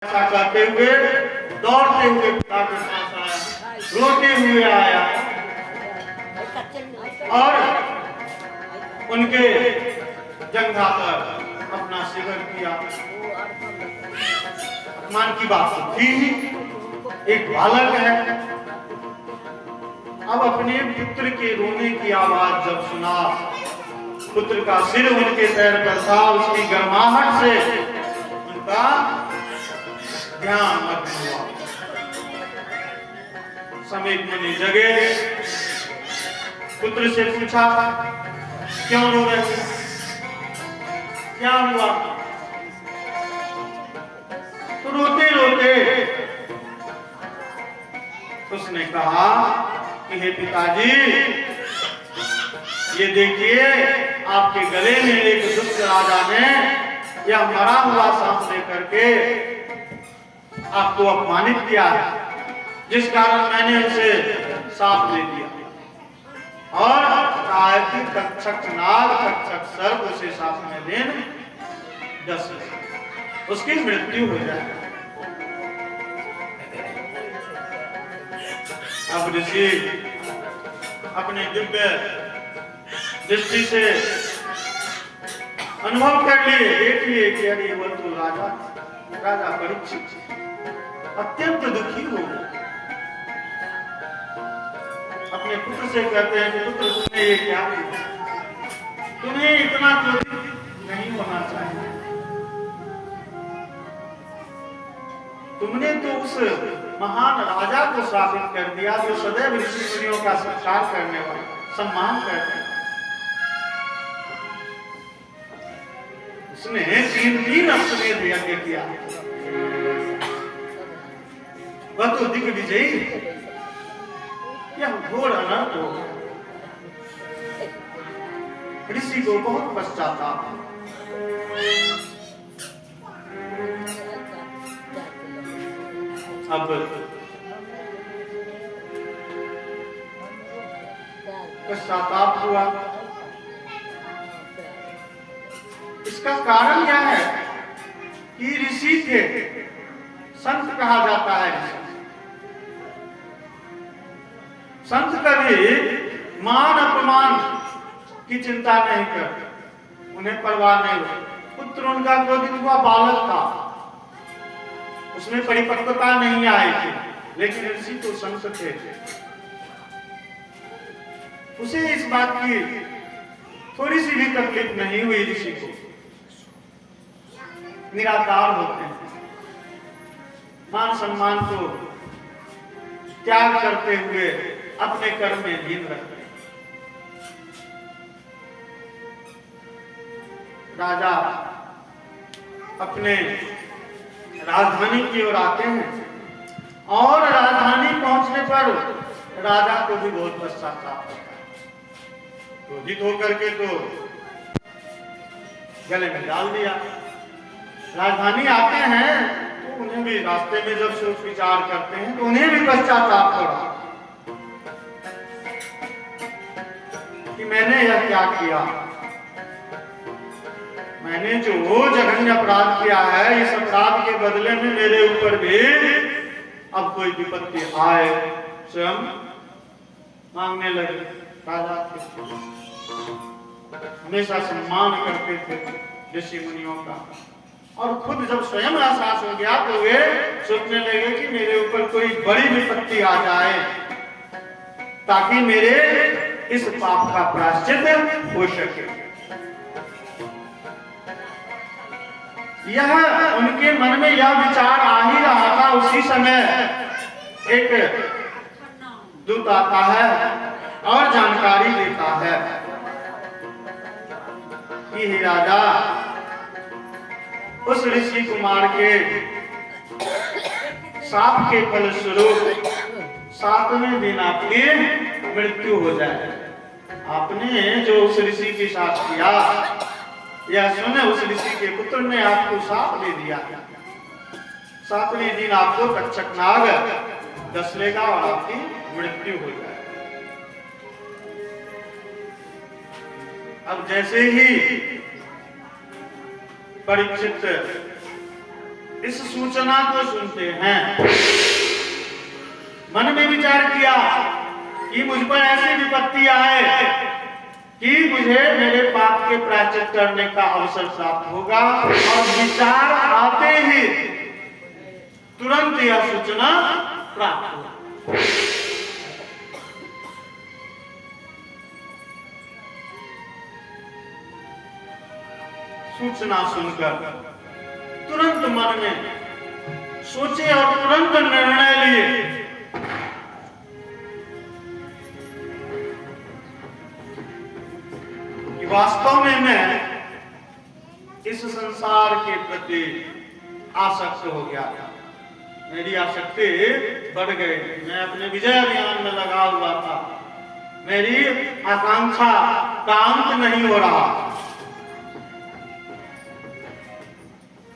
ऐसा करते हुए दौड़ते हुए पिता के पास आया, रोते हुए आया और उनके जंघा पर अपना शिविर किया। अपमान की बात तो थी ही, एक बालक है। अब अपने पुत्र के रोने की आवाज जब सुना, पुत्र का सिर उनके पैर पर था, उसकी गर्माहट से उनका ध्यान मग्न हुआ। समीप मुनि जगे, पुत्र से पूछा, क्यों रो रहे हो, क्या हुआ? तो रोते रोते उसने कहा कि हे पिताजी, ये देखिए आपके गले में एक दुष्ट राजा ने यह मरा हुआ सांप लेकर के आपको अपमानित किया है, जिस कारण मैंने उसे सांप ले दिया और कहा कि तक्षक नाग तक्षक सर्प उसे सांप में दिन डस उसकी मृत्यु हो जाए। अब ऋषि अपने दिव्य दृष्टि से अनुभव कर लिए, देख लिए कि अरे वो तो राजा परीक्षित अत्यंत दुखी हो गए। अपने पुत्र से कहते हैं कि पुत्र तुमने ये क्या किया, तुम्हें इतना क्रोधित नहीं होना चाहिए, तुमने तो उस महान राजा को श्रापित कर दिया जो सदैव ऋषि मुनियों का सत्कार करने वाले, सम्मान करते हैं। उसने 3 अश्वमेध यज्ञ किया, वह तो दिग्विजयी, यह घोर अनर्थ हो गया। ऋषि को बहुत पश्चाताप। अब पश्चाताप हुआ, इसका कारण क्या है कि ऋषि थे, संत कहा जाता है ऋषि। संत कभी मान अपमान की चिंता नहीं करते, उन्हें परवाह नहीं होती। पुत्र उनका क्रोधित हुआ बालक था, उसमें परिपक्वता नहीं आई थी, लेकिन ऋषि तो संत थे, उसे इस बात की थोड़ी सी भी तकलीफ नहीं हुई। ऋषि को निराकार होते हैं, मान सम्मान को त्याग करते हुए अपने कर्म में लीन रहते हैं। राजा अपने राजधानी की ओर आते हैं और राजधानी पहुंचने पर राजा को भी बहुत पश्चाताप होता है। क्रोधित होकर के तो गले में डाल दिया। राजधानी आते हैं तो उन्हें भी रास्ते में जब सोच विचार करते हैं तो उन्हें भी पश्चाताप पड़ा कि मैंने यह क्या किया, मैंने जो जघन्य अपराध किया है, इस अपराध के बदले में मेरे ऊपर भी अब कोई विपत्ति आए, स्वयं मांगने लगे। राजा हमेशा सम्मान करते थे ऋषि मुनियों का, और खुद जब स्वयं एहसास हो गया तो वे सोचने लगे कि मेरे ऊपर कोई बड़ी विपत्ति आ जाए ताकि मेरे इस पाप का प्रायश्चित हो सके। यह उनके मन में यह विचार आ ही रहा था, उसी समय एक दूत आता है और जानकारी देता है कि हे राजा, उस ऋषि कुमार के शाप के फलस्वरूप 7वें दिन आपकी मृत्यु हो जाए। आपने जो उस ऋषि के साथ किया, यह सुने उस ऋषि के पुत्र ने आपको शाप दे दिया। 7वें दिन आपको तक्षक नाग डस लेगा और आपकी मृत्यु हो जाए। अब जैसे ही परीक्षित इस सूचना को सुनते हैं, मन में विचार किया कि मुझ पर ऐसी विपत्ति आए कि मुझे मेरे पाप के प्रायश्चित करने का अवसर प्राप्त होगा, और विचार आते ही तुरंत यह सूचना प्राप्त हुआ। सूचना सुनकर तुरंत मन में सोचे और तुरंत निर्णय लिए कि वास्तव में मैं इस संसार के प्रति आसक्त हो गया था। मेरी आसक्ति बढ़ गई, मैं अपने विजय अभियान में लगा हुआ था, मेरी आकांक्षा का अंत नहीं हो रहा।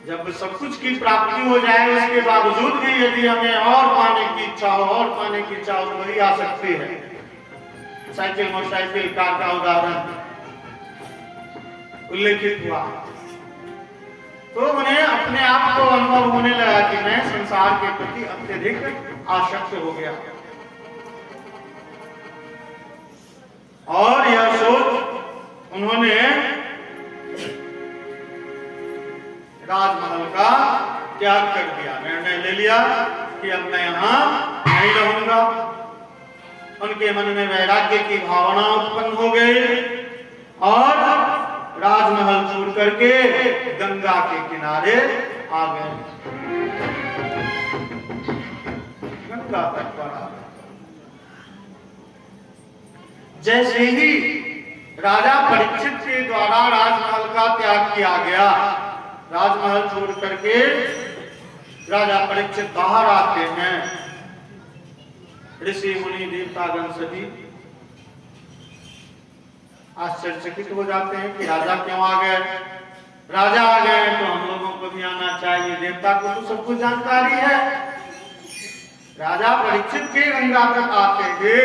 जब सब कुछ की प्राप्ति हो जाए उसके बावजूद भी यदि हमें और पाने की इच्छा हो, और पाने की इच्छा हो, तो वही आ सकती है। साइकिल, मोटरसाइकिल, कार का उदाहरण उल्लेखित हुआ, तो उन्हें अपने आप को अनुभव होने लगा कि मैं संसार के प्रति अत्यधिक आसक्त हो गया, और यह सोच उन्होंने राजमहल का त्याग कर दिया। निर्णय ले लिया कि अब मैं यहाँ नहीं रहूंगा। उनके मन में वैराग्य की भावना उत्पन्न हो गई और राजमहल छोड़ करके गंगा के किनारे आ गए, गंगा तट पर आ गए। जैसे ही राजा परीक्षित के द्वारा राजमहल का त्याग किया गया, राजमहल छोड़ करके राजा परीक्षित बाहर आते हैं, ऋषि मुनि देवतागण सभी आश्चर्यचकित हो जाते हैं कि राजा क्यों आ गए। राजा आ गए तो हम लोगों को भी आना चाहिए, देवता को तो सब कुछ जानकारी है। राजा परीक्षित के गंगा तक आते थे,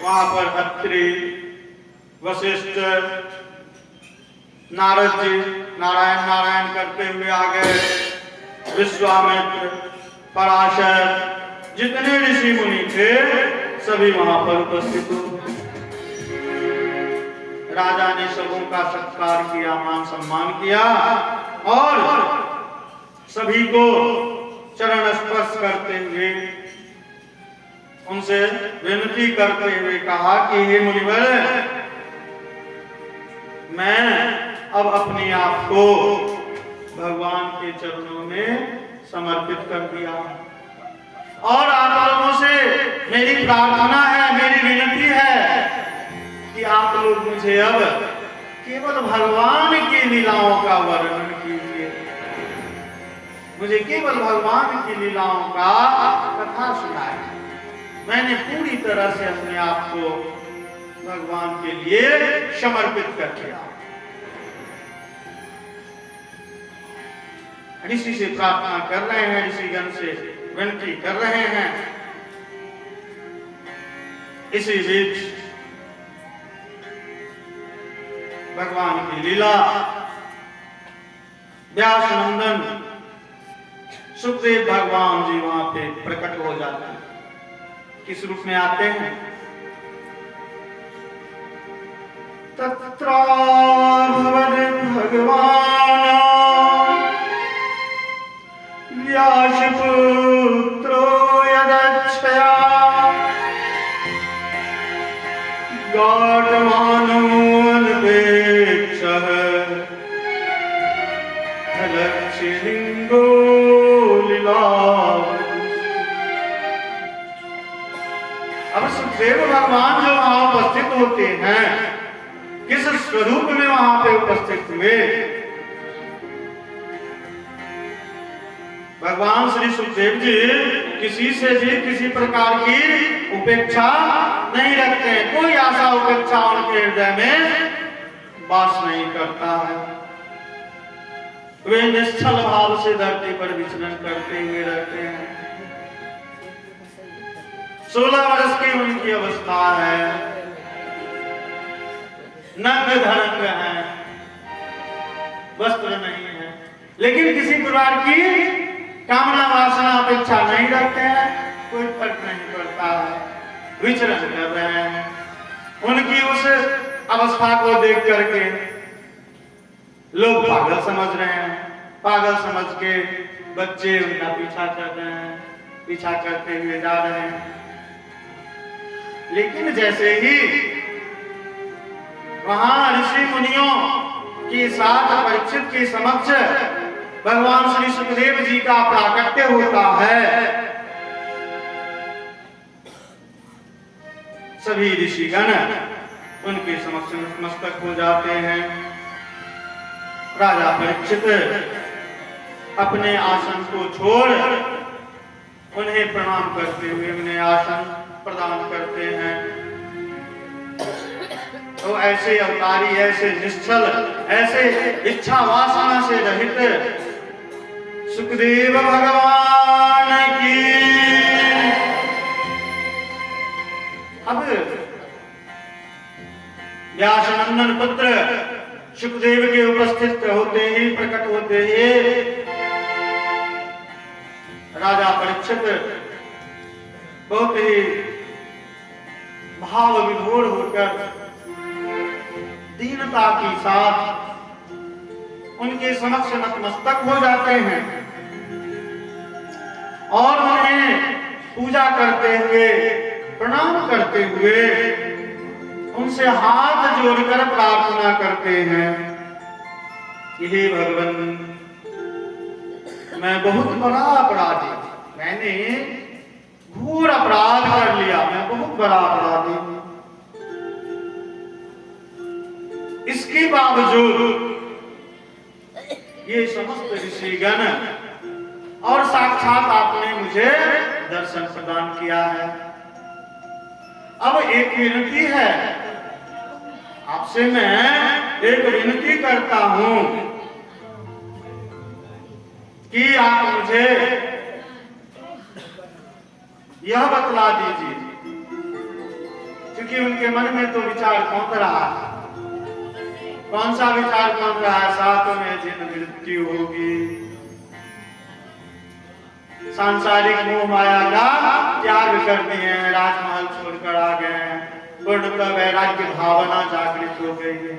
वहां पर अत्रि, वशिष्ठ, नारद जी नारायण नारायण करते हुए आ गए, विश्वामित्र, पराशर, जितने ऋषि मुनि थे सभी वहां पर उपस्थित हुए। राजा ने सबों का सत्कार किया, मान सम्मान किया, और सभी को चरण स्पर्श करते हुए उनसे विनती करते हुए कहा कि हे मुनिवर, मैं अब अपने आप को भगवान के चरणों में समर्पित कर दिया, और आप लोगों से मेरी प्रार्थना है, मेरी विनती है कि आप लोग मुझे अब केवल भगवान की लीलाओं का वर्णन कीजिए, मुझे केवल भगवान की लीलाओं का कथा सुनाए। मैंने पूरी तरह से अपने आप को भगवान के लिए समर्पित कर दिया। ऋषि से प्रार्थना कर रहे हैं, ऋषिगण से विनती कर रहे हैं। इसी बीच भगवान की लीला, व्यास नंदन सुखदेव भगवान जी वहां पे प्रकट हो जाते हैं। किस रूप में आते हैं? तत्र भगवान व्यासपुत्रो यदक्षया गाढमानोऽन्वेक्षः लक्ष्यलिङ्गो लीला। अब सुखदेव भगवान जो वहां उपस्थित होते हैं, किस स्वरूप में वहां पे उपस्थित हुए? भगवान श्री सुखदेव जी किसी से भी किसी प्रकार की उपेक्षा नहीं रखते हैं, कोई आशा उपेक्षा उनके हृदय में वास नहीं करता है। वे निश्चल भाव से धरती पर विचरण करते हुए रहते हैं। 16 वर्ष की उनकी अवस्था है, नंग धड़ंग है, वस्त्र नहीं है, लेकिन किसी प्रकार की कामना वासना अपेक्षा नहीं रखते हैं, कोई फर्क नहीं पड़ता है, विचरण कर रहे हैं। उनकी उस अवस्था को देख करके लोग पागल समझ रहे हैं, पागल समझ के बच्चे उनका पीछा कर रहे हैं, पीछा करते हुए जा रहे हैं। लेकिन जैसे ही वहां ऋषि मुनियों के साथ परीक्षित के समक्ष भगवान श्री सुखदेव जी का प्राकट्य होता है, सभी ऋषिगण उनके समक्ष नतमस्तक हो जाते हैं। राजा परीक्षित अपने आसन को छोड़ उन्हें प्रणाम करते हुए उन्हें आसन प्रदान करते हैं। तो ऐसे अवतारी, ऐसे निश्चल, ऐसे इच्छा वासना से रहित सुखदेव भगवान की। अब व्यासनंदन पुत्र सुखदेव के उपस्थित होते ही, प्रकट होते ही राजा परीक्षित बहुत ही भाव विभोर होकर दीनता के साथ उनके समक्ष नतमस्तक हो जाते हैं और उन्हें पूजा करते हुए, प्रणाम करते हुए उनसे हाथ जोड़कर प्रार्थना करते हैं कि हे भगवान, मैं बहुत बड़ा अपराधी, मैंने घोर अपराध कर लिया, मैं बहुत बड़ा अपराधी हूं। इसके बावजूद ये समस्त ऋषिगण और साक्षात आपने मुझे दर्शन प्रदान किया है। अब एक विनती है आपसे, मैं एक विनती करता हूं कि आप मुझे यह बतला दीजिए, क्योंकि उनके मन में तो विचार कौन रहा है, कौन सा विचार कौन रहा है, साथ में जिन मृत्यु होगी, सांसारिक मोह माया का त्याग कर दिए हैं, राजमहल छोड़कर आ गए हैं, पूर्णतः वैराग्य भावना जागृत हो गई है।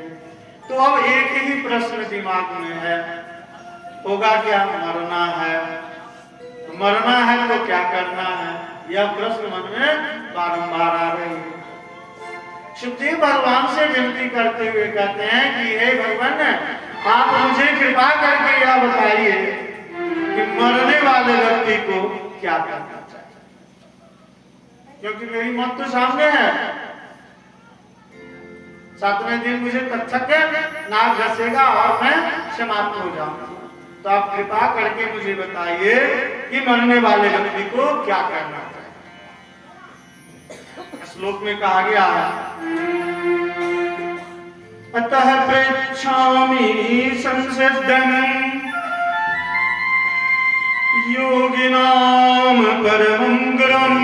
तो अब एक ही प्रश्न दिमाग में है, होगा क्या, मरना है, तो मरना है तो क्या करना है, यह प्रश्न मन में बारंबार आ रही है। सुखदेव भगवान से विनती करते हुए कहते हैं कि हे भगवान, आप मुझे कृपा करके यह बताइए कि मरने वाले व्यक्ति को क्या करना चाहिए, क्योंकि मेरी मौत तो सामने है, 7वें दिन मुझे तक्षक नाग घसेगा और मैं समाप्त हो जाऊंगा। तो आप कृपा करके मुझे बताइए कि मरने वाले व्यक्ति को क्या करना चाहिए। श्लोक में कहा गया है, अतः पृच्छामि संसिद्धं योगिनां परमं गुरुं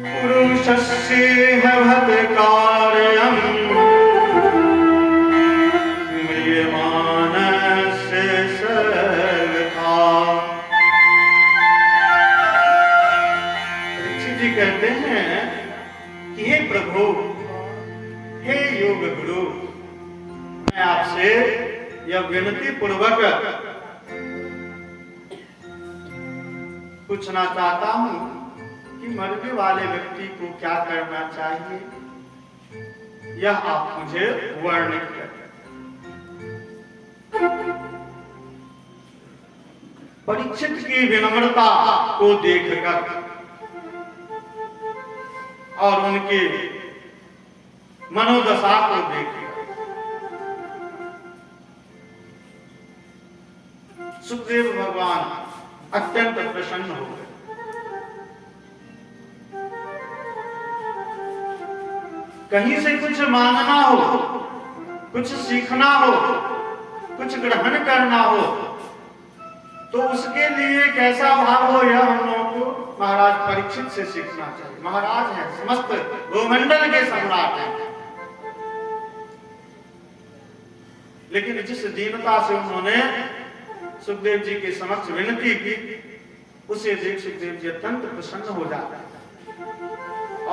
पुरुषस्येह भवत्कार्यं म्रियमाणस्य सर्वथा। कहते हैं कि हे प्रभु, हे योग गुरु, मैं आपसे यह विनती पूर्वक पूछना चाहता हूं कि मरने वाले व्यक्ति को क्या करना चाहिए, यह आप मुझे वर्णित करें। परीक्षित की विनम्रता को देखकर और उनकी मनोदशा को देखकर सुखदेव भगवान अत्यंत प्रसन्न हो गए। कहीं से कुछ मांगना हो, कुछ सीखना हो, कुछ ग्रहण करना हो, तो उसके लिए कैसा भाव हो, यह हम लोगों को महाराज परीक्षित से सीखना चाहिए। महाराज हैं, समस्त भूमंडल के सम्राट हैं, लेकिन जिस दीनता से उन्होंने सुखदेव जी के समक्ष विनती की, उसे देख सुखदेव जी अत्यंत प्रसन्न हो जाते हैं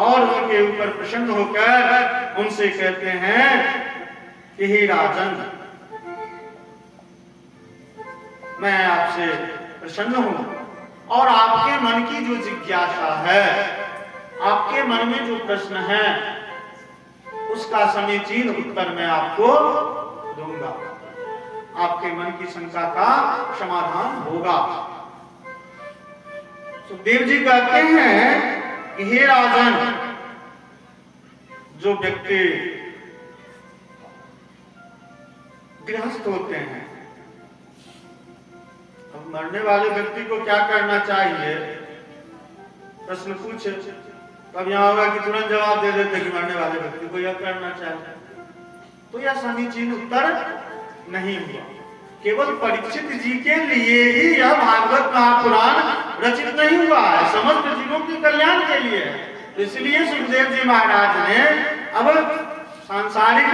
और उनके ऊपर प्रसन्न होकर उनसे कहते हैं कि हे राजन, मैं आपसे प्रसन्न हूं और आपके मन की जो जिज्ञासा है, आपके मन में जो प्रश्न है, उसका समीचीन उत्तर मैं आपको दूंगा। आपके मन की शंका का समाधान होगा। सुखदेव जी कहते हैं कि हे राजन, जो व्यक्ति गृहस्थ होते हैं, अब मरने वाले व्यक्ति को क्या करना चाहिए? प्रश्न पूछे, तब यहां होगा कि तुरंत जवाब दे देते कि मरने वाले व्यक्ति को यह करना चाहिए, तो यह समीचीन उत्तर नहीं हुआ। केवल परीक्षित जी के लिए ही यह भागवत महापुराण रचित नहीं हुआ है, समस्त जीवों के कल्याण के लिए है। इसलिए सुखदेव जी महाराज ने अब सांसारिक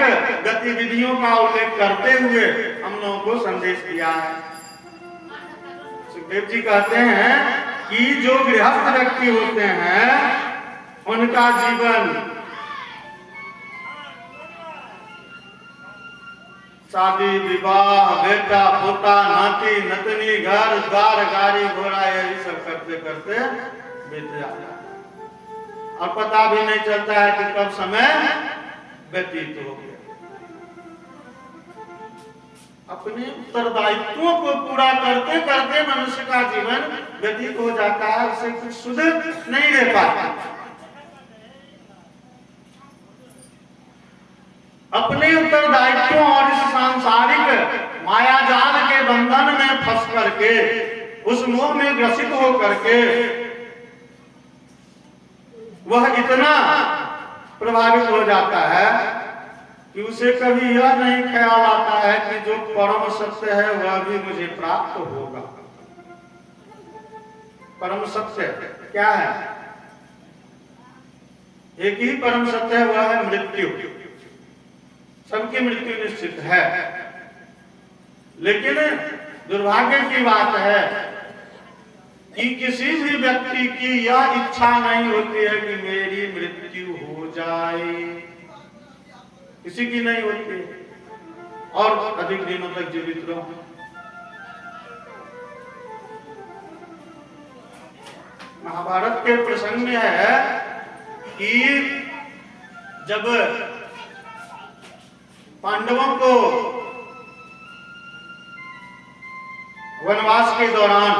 गतिविधियों का उल्लेख करते हुए हम लोगों को संदेश दिया है। सुखदेव जी कहते हैं कि जो गृहस्थ व्यक्ति होते हैं उनका जीवन शादी विवाह, बेटा पोता, नाती नतनी, घर द्वार, गाड़ी घोड़ा, यही सब करते करते बीत जाता है और पता भी नहीं चलता है कि कब समय व्यतीत हो गया। अपने उत्तरदायित्वों को पूरा करते करते मनुष्य का जीवन व्यतीत हो जाता है, उसे कुछ सुध नहीं रह पाता। अपने उत्तरदायित्वों और इस सांसारिक मायाजाल के बंधन में फंस करके, उस मोह में ग्रसित हो करके वह इतना प्रभावित हो जाता है कि उसे कभी यह नहीं ख्याल आता है कि जो परम सत्य है वह भी मुझे प्राप्त होगा। परम सत्य क्या है? एक ही परम सत्य है, वह है मृत्यु। सबकी मृत्यु निश्चित है, लेकिन दुर्भाग्य की बात है कि किसी भी व्यक्ति की यह इच्छा नहीं होती है कि मेरी मृत्यु हो जाए, किसी की नहीं होती और अधिक दिनों तक जीवित रहो। महाभारत के प्रसंग में है कि जब पांडवों को वनवास के दौरान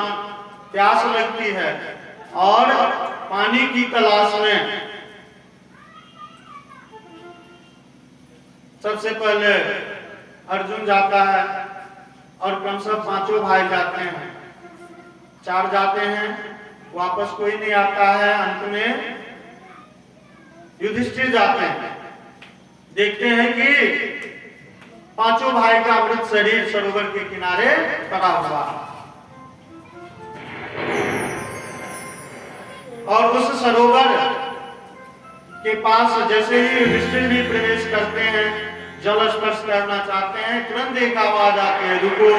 प्यास लगती है और पानी की तलाश में सबसे पहले अर्जुन जाता है और कम से कम 5 भाई जाते हैं, 4 जाते हैं, वापस कोई नहीं आता है। अंत में युधिष्ठिर जाते हैं, देखते हैं कि 5 भाई का मृत शरीर सरोवर के किनारे पड़ा हुआ और उस सरोवर के पास जैसे ही युधिष्ठिर भी प्रवेश करते हैं, जल स्पर्श करना चाहते हैं, तुरंत एक आवाज आती है, रुको।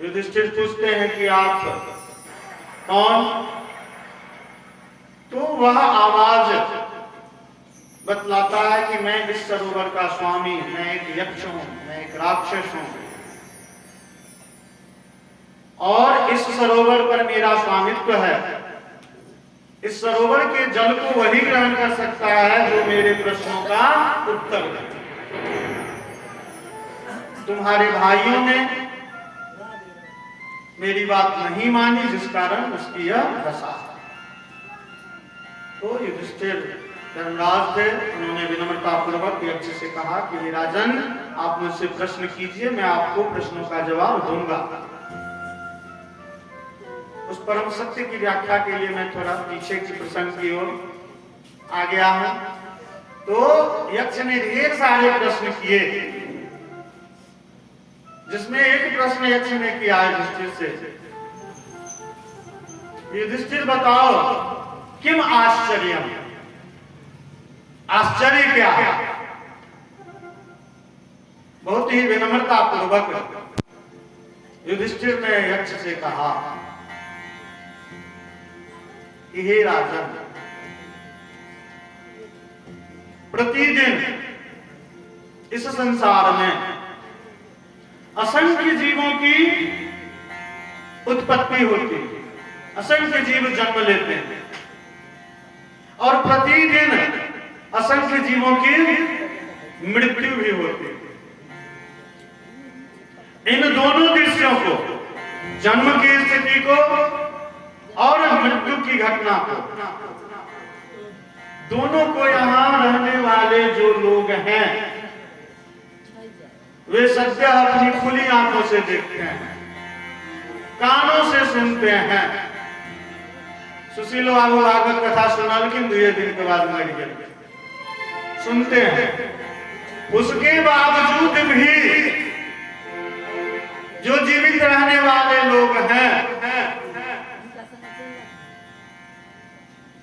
युधिष्ठिर पूछते हैं कि आप कौन? तो वह आवाज बतलाता है कि मैं इस सरोवर का स्वामी, मैं एक यक्ष हूं, मैं एक राक्षस हूं और इस सरोवर पर मेरा स्वामित्व है। इस सरोवर के जल को वही ग्रहण कर सकता है जो मेरे प्रश्नों का उत्तर दे। तुम्हारे भाइयों ने मेरी बात नहीं मानी, जिस कारण उसकी यह दशा। तो युधिष्ठिर धर्मराज थे, उन्होंने विनम्रता पूर्वक यक्ष से कहा कि राजन, आप मुझसे प्रश्न कीजिए, मैं आपको प्रश्नों का जवाब दूंगा। उस परम सत्य की व्याख्या के लिए मैं थोड़ा पीछे की प्रसंग की ओर आ गया हूं। तो यक्ष ने ढेर सारे प्रश्न किए, जिसमें एक प्रश्न यक्ष ने किया युधिष्ठिर से, युधिष्ठिर बताओ किम आश्चर्यम, आश्चर्य क्या है? बहुत ही विनम्रता पूर्वक युधिष्ठिर ने यक्ष से कहा कि हे राजन, प्रतिदिन इस संसार में असंख्य जीवों की उत्पत्ति होती है, असंख्य जीव जन्म लेते हैं और प्रतिदिन असंख्य जीवों की मृत्यु भी होती है। इन दोनों दृश्यों को, जन्म की स्थिति को और मृत्यु की घटना को, दोनों को यहां रहने वाले जो लोग हैं वे सत्य अपनी खुली आंखों से देखते हैं, कानों से सुनते हैं। सुशील बाबू भागवत कथा सुनाल कि 2 दिन के बाद मर गए, सुनते हैं। उसके बावजूद भी जो जीवित रहने वाले लोग हैं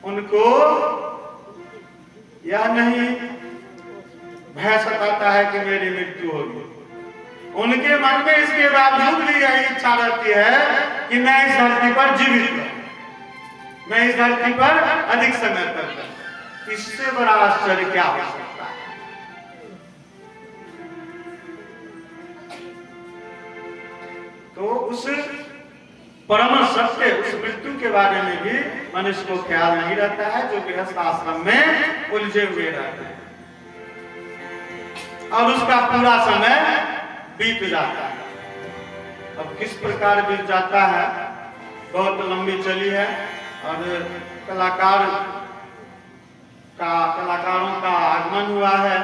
उनको यह नहीं भय सताता है कि मेरी मृत्यु होगी। उनके मन में इसके बावजूद भी यही इच्छा रहती है कि मैं इस धरती पर जीवित रहूं, मैं इस धरती पर अधिक समय तक रहूं। इससे बड़ा आश्चर्य क्या हो सकता है। तो उस परम सत्य, उस मृत्यु के बारे में भी मनुष्य को ख्याल नहीं रहता है, जो गृहस्थ आश्रम में उलझे हुए रहते हैं और उसका पूरा समय बीत जाता है। अब किस प्रकार बीत जाता है, बहुत लंबी चली है और कलाकारों का आगमन हुआ है।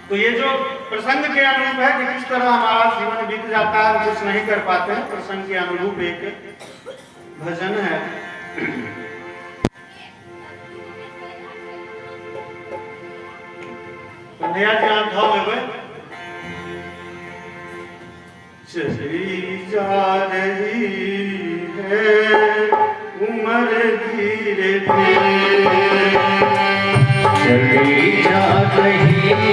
तो ये जो प्रसंग के अनुरूप है कि किस तरह हमारा जीवन बीत जाता है, कुछ नहीं कर पाते हैं, प्रसंग के अनुरूप एक भजन है। कन्हैया जी आप भाव लेबै। चली जा रही है उम्र धीरे धीरे, चली जा रही है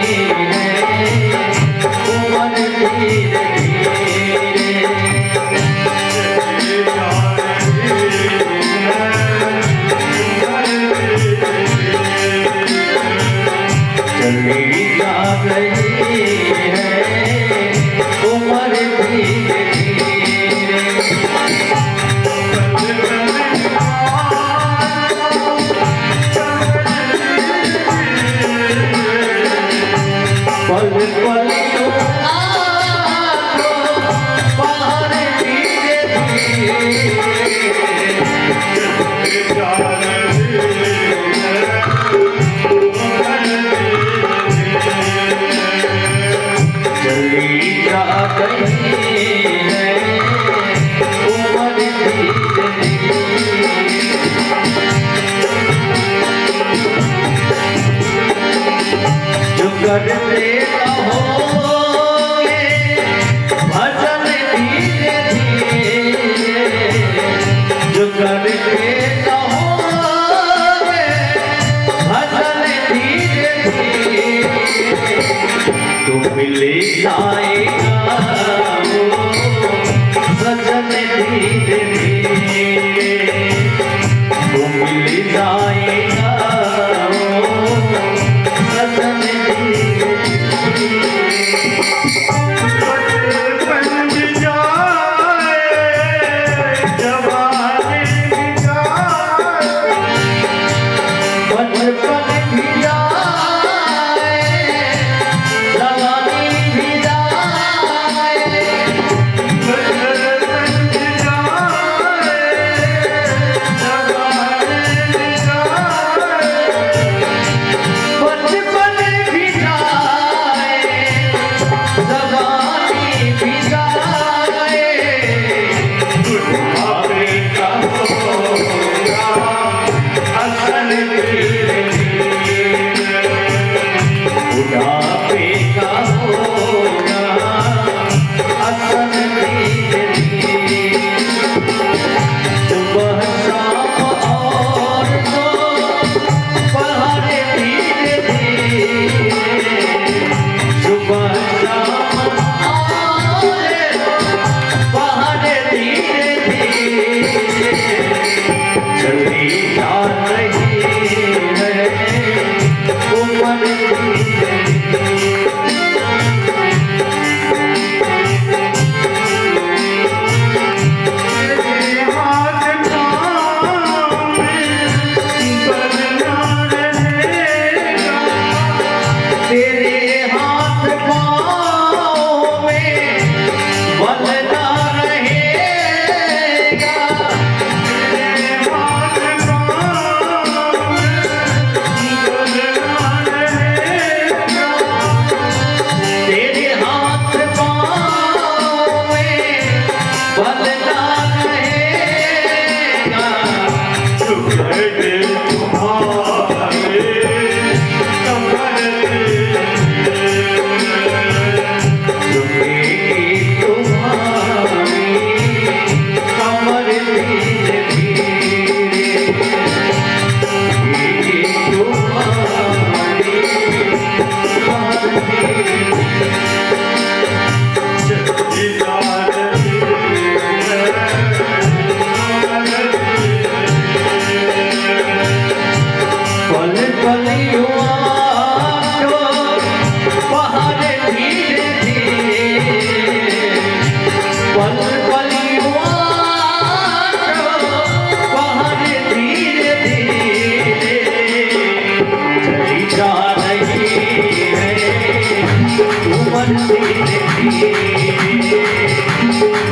उम्र धीरे धीरे, चली जा रही है, चली जा रही है उम्र धीरे पल पल बाहर धीरे चली जा रही है उम्र धीरे जो करते रहोगे भजन धीरे धीरे, जो करते रहोगे भजन धीरे धीरे, तो मिल जाएगा वो सजन धीरे धीरे, तो मिल जाएगा वो सजन धीरे बंज जाए जवानी जाए, बचपन भी जाए जवानी भी जाए, बंज जाए जवानी जाए,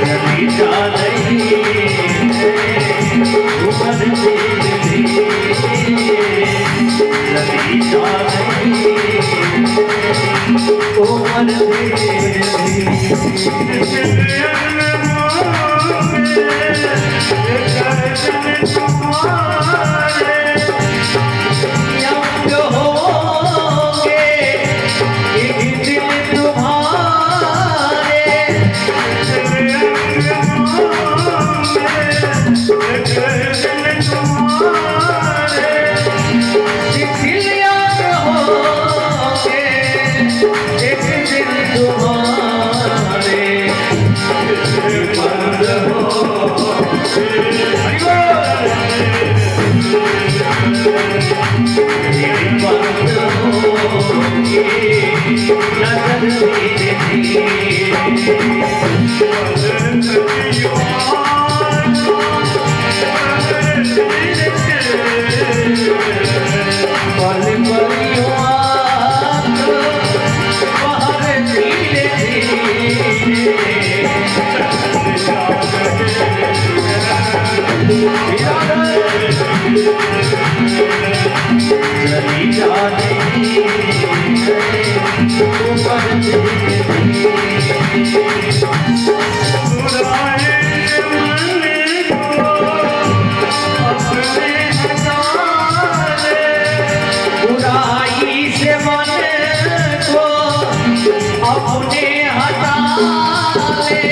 चली जा रही है उम्र धीरे धीरे चली जा रही उम्र धीरे चली जा रही बुराई से मन को अपने हटा ले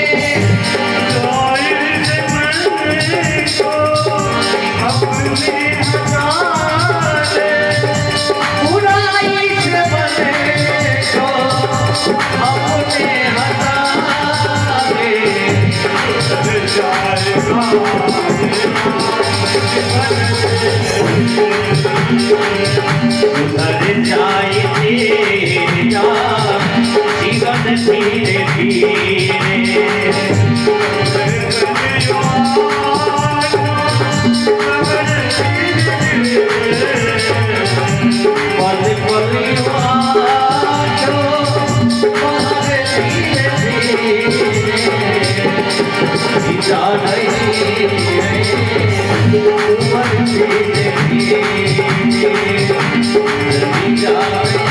सुधर जाए तेरा जीवन धीरे धीरे पल पल जा रही उम्र धीरे धीरे जा रही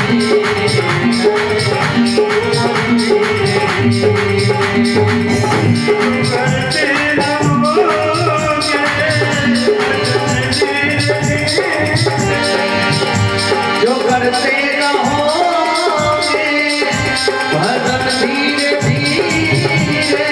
जो करते रहोगे भजन धीरे धीरे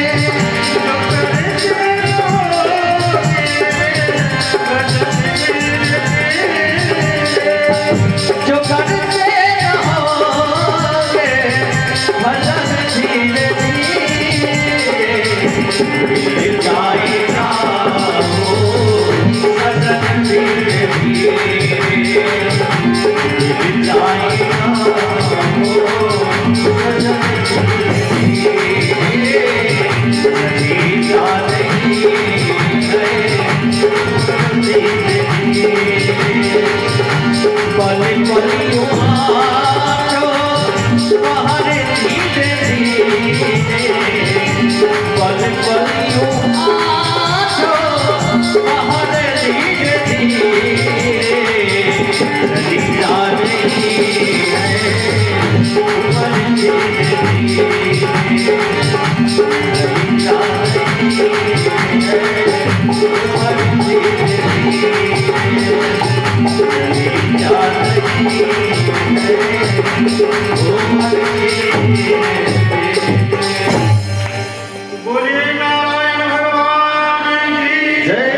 जो करते रहोगे भजन धीरे धीरे जाएगा भजन धीरे धीरे जाएगा भजन धीरे धीरे जा रही पल पल बाहर धीरे धीरे पल पल बाहर धीरे धीरे चली जा रही है उम्र धीरे धीरे चली जा रही है उम्र धीरे बोलिए नारायण भगवान की जय।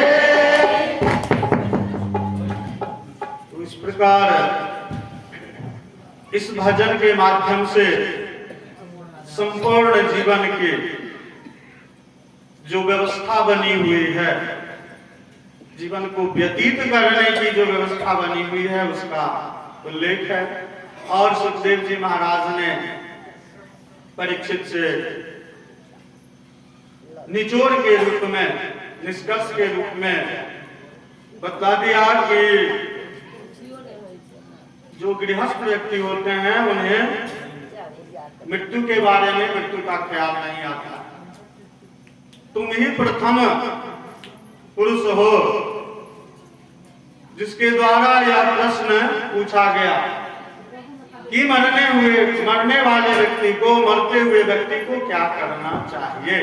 तो इस प्रकार इस भजन के माध्यम से संपूर्ण जीवन की जो व्यवस्था बनी हुई है, जीवन को व्यतीत करने की जो व्यवस्था बनी हुई है उसका उल्लेख है। और सुखदेव जी महाराज ने परीक्षित से निचोड़ के रूप में, निष्कर्ष के रूप में बता दिया कि जो गृहस्थ व्यक्ति होते हैं उन्हें मृत्यु के बारे में मृत्यु का ख्याल नहीं आता। तुम ही प्रथम पुरुष हो जिसके द्वारा यह प्रश्न पूछा गया कि मरने वाले व्यक्ति को, मरते हुए व्यक्ति को क्या करना चाहिए।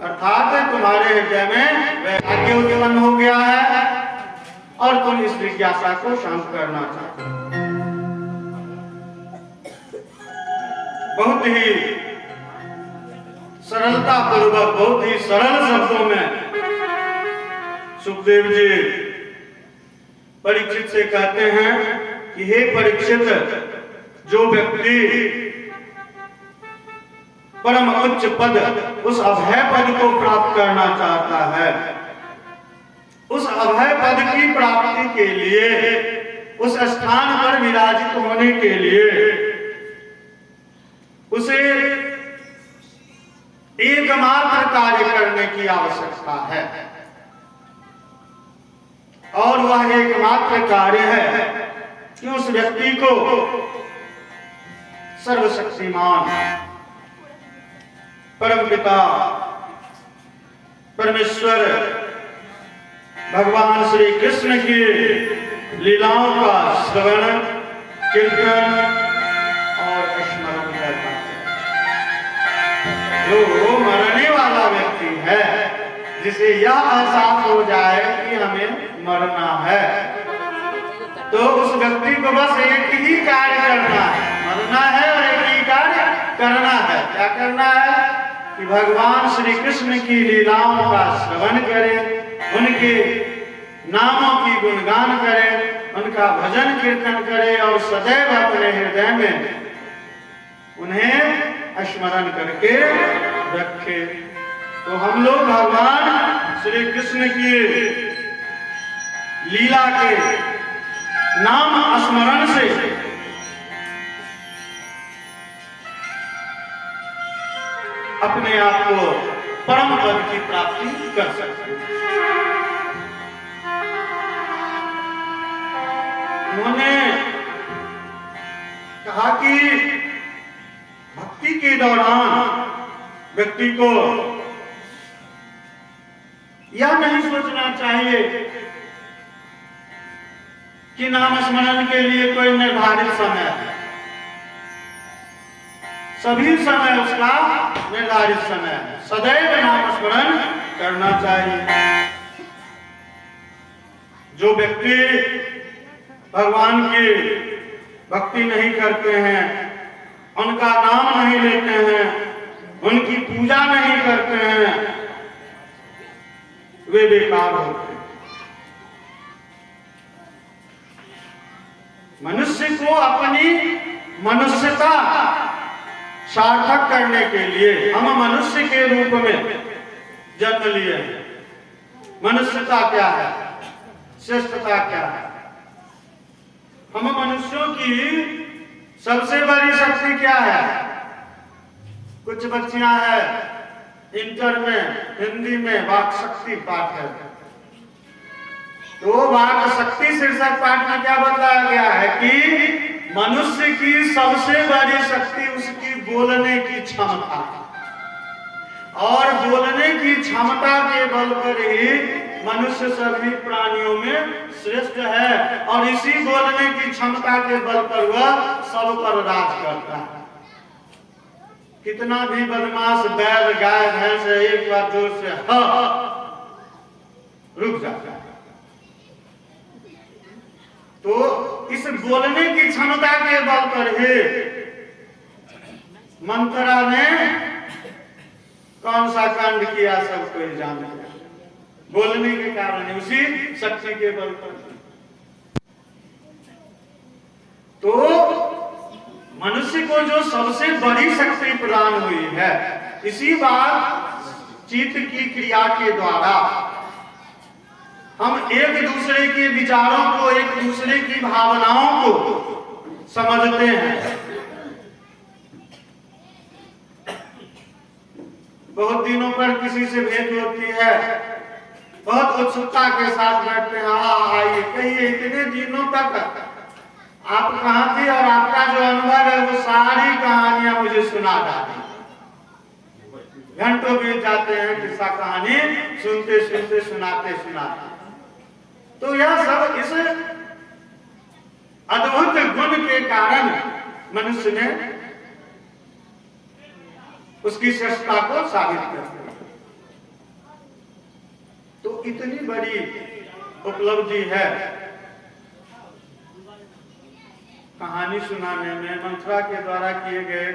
अर्थात तुम्हारे हृदय में वैराग्य उत्पन्न हो गया है और तुम इस जिज्ञासा को शांत करना चाहते हो। बहुत ही सरलता पूर्वक, बहुत ही सरल शब्दों में सुखदेव जी परीक्षित से कहते हैं कि हे परीक्षित, जो व्यक्ति परम उच्च पद, उस अभय पद को प्राप्त करना चाहता है, उस अभय पद की प्राप्ति के लिए, उस स्थान पर विराजित होने के लिए उसे एकमात्र कार्य करने की आवश्यकता है और वह एकमात्र कार्य है कि उस व्यक्ति को सर्वशक्तिमान परमपिता परमेश्वर भगवान श्री कृष्ण की लीलाओं का श्रवण, कीर्तन और स्मरण करना। जो मरने वाला व्यक्ति है, जिसे यह एहसास हो जाए कि हमें मरना है, तो उस व्यक्ति को बस एक ही कार्य करना है, मरना है और एक ही कार्य करना है। क्या करना है कि भगवान श्री कृष्ण की लीलाओं का श्रवण करे, उनके नामों की गुणगान करे, उनका भजन कीर्तन करे और सदैव अपने हृदय में उन्हें स्मरण करके रखे। तो हम लोग भगवान श्री कृष्ण की लीला के नाम स्मरण से अपने आप को परम पद की प्राप्ति कर सकते हैं। उन्होंने कहा कि भक्ति के दौरान व्यक्ति को यह नहीं सोचना चाहिए कि नाम स्मरण के लिए कोई निर्धारित समय है। सभी समय उसका निर्धारित समय है। सदैव नाम स्मरण करना चाहिए। जो व्यक्ति भगवान की भक्ति नहीं करते हैं, उनका नाम नहीं लेते हैं, उनकी पूजा नहीं करते हैं, वे बेकार होते हैं। मनुष्य को अपनी मनुष्यता सार्थक करने के लिए हम मनुष्य के रूप में जन्म लिए हैं। मनुष्यता क्या है, श्रेष्ठता क्या है? हम मनुष्यों की सबसे बड़ी शक्ति क्या है? कुछ बच्चियां हैं इंटर में हिंदी में वाक शक्ति पाठ है, तो वाक शक्ति शीर्षक पाठ में क्या बताया गया है कि मनुष्य की सबसे बड़ी शक्ति उसकी बोलने की क्षमता है, और बोलने की क्षमता के बल पर ही मनुष्य सभी प्राणियों में श्रेष्ठ है, और इसी बोलने की क्षमता के बल पर वह सब पर राज करता है। कितना भी बदमाश बैल गाय भैंस एक बार जोर से रुक जाता है। तो इस बोलने की क्षमता के बल पर ही मंत्रा ने कौन सा कांड किया सब कोई जानता है। बोलने के कारण, उसी शक्ति के बल पर। तो मनुष्य को जो सबसे बड़ी शक्ति प्रदान हुई है, इसी बात चित्त की क्रिया के द्वारा हम एक दूसरे के विचारों को, एक दूसरे की भावनाओं को समझते हैं। बहुत दिनों पर किसी से भेंट होती है, बहुत उत्सुकता के साथ बैठते हैं, आइए कहिए, इतने दिनों तक आप कहाँ थी और आपका जो अनुभव है वो सारी कहानियां मुझे सुना डाली। घंटों बीत जाते हैं किस्सा कहानी सुनते सुनते सुनाते सुनाते। तो यह सब इस अद्भुत गुण के कारण मनुष्य ने उसकी श्रेष्ठता को साबित कर दिया। तो इतनी बड़ी उपलब्धि है कहानी सुनाने में, मंथरा के द्वारा किए गए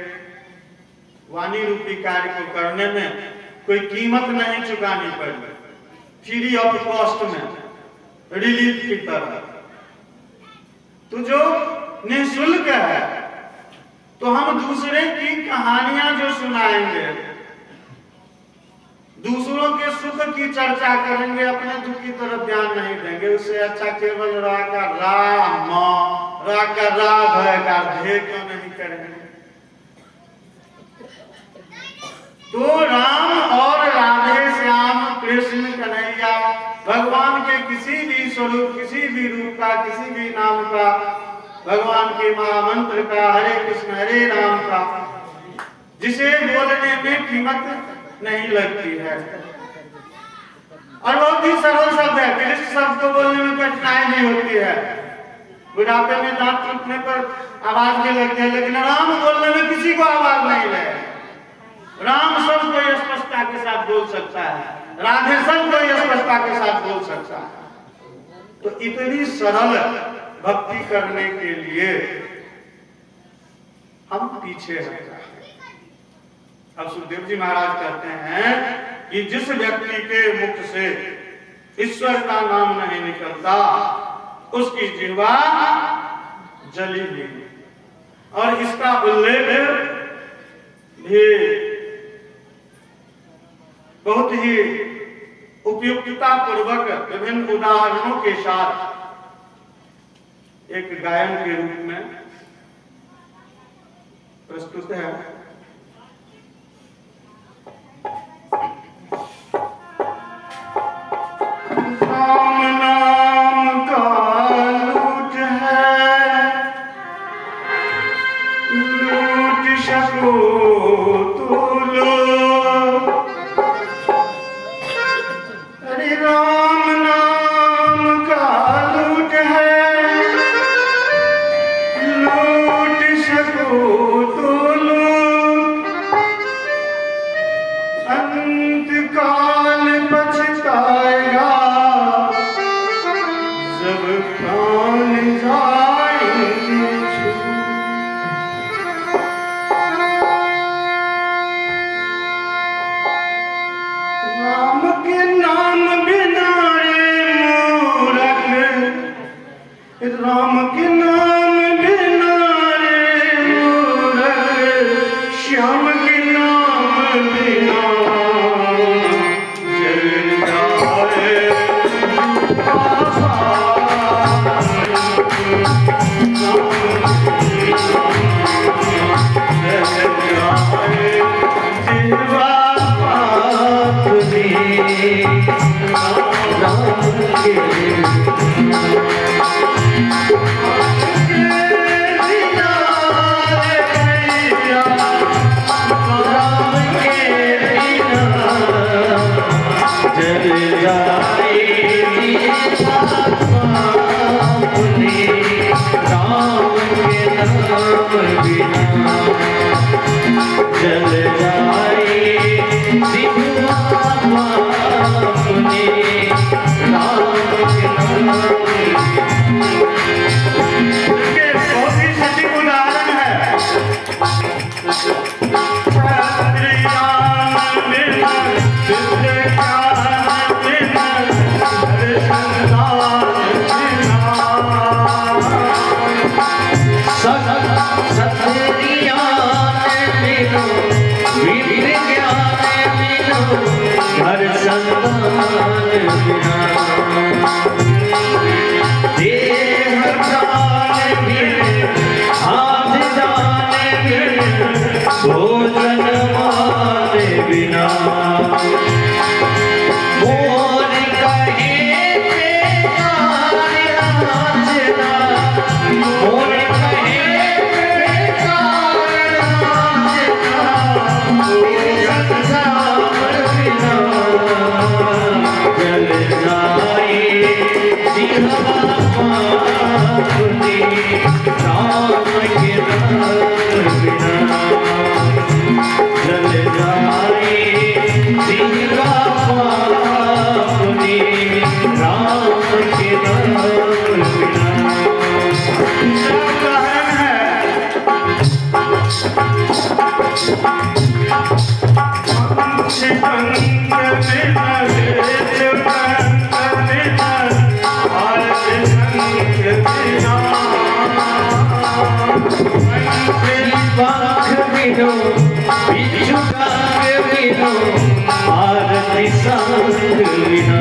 वाणी रूपी कार्य को करने में कोई कीमत नहीं चुकानी पड़ी, फ्री ऑफ कॉस्ट में, रिलीफ की तरह। तो जो निःशुल्क है, तो हम दूसरे की कहानियां जो सुनाएंगे, दूसरों के सुख की चर्चा करेंगे, अपने दुख की तरफ ध्यान नहीं देंगे, उससे अच्छा केवल रा का राम, रा का राधे का धे क्यों नहीं करेंगे। तो राम और राधे श्याम कृष्ण कन्हैया भगवान के किसी भी स्वरूप, किसी भी रूप का, किसी भी नाम का, भगवान के महामंत्र का, हरे कृष्ण हरे राम का, जिसे बोलने में कीमत नहीं लगती है और बहुत ही सरल शब्द है। कृष्ण शब्द को बोलने में कठिनाई नहीं होती है, बुढ़ापे में दांत टूटने पर आवाज भी लगती है, लेकिन राम बोलने में किसी को आवाज नहीं लगे। राम शब्द को स्पष्टता के साथ बोल सकता है, राधे शब्द को स्पष्टता के साथ बोल सकता है। तो इतनी सरल भक्ति करने के लिए हम पीछे हैं। अब सुखदेव जी महाराज कहते हैं कि जिस व्यक्ति के मुख से ईश्वर का नाम नहीं निकलता उसकी जिह्वा जली हुई। और इसका उल्लेख भी बहुत ही उपयुक्तता पूर्वक विभिन्न उदाहरणों के साथ एक गायन के रूप में प्रस्तुत है। राम नाम का लूट है, लूट सको तो लो। अरे राम नाम का लूट है, लूट सको तो लो। अंत काल पछताएगा जब प्राण जाएंगे छूट। राम के नाम बिना रे मूरख, राम के नाम बिना रे मूरख, श्याम के नाम बिना जल जाए राम वाख बिनो बिच्छू काग बिनो आरती संग बिना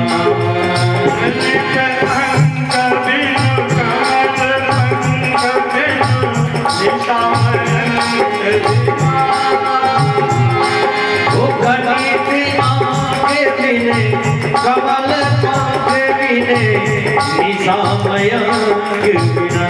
ओ गणित आगे बिने कमल पाग बिने निशामयंग बिना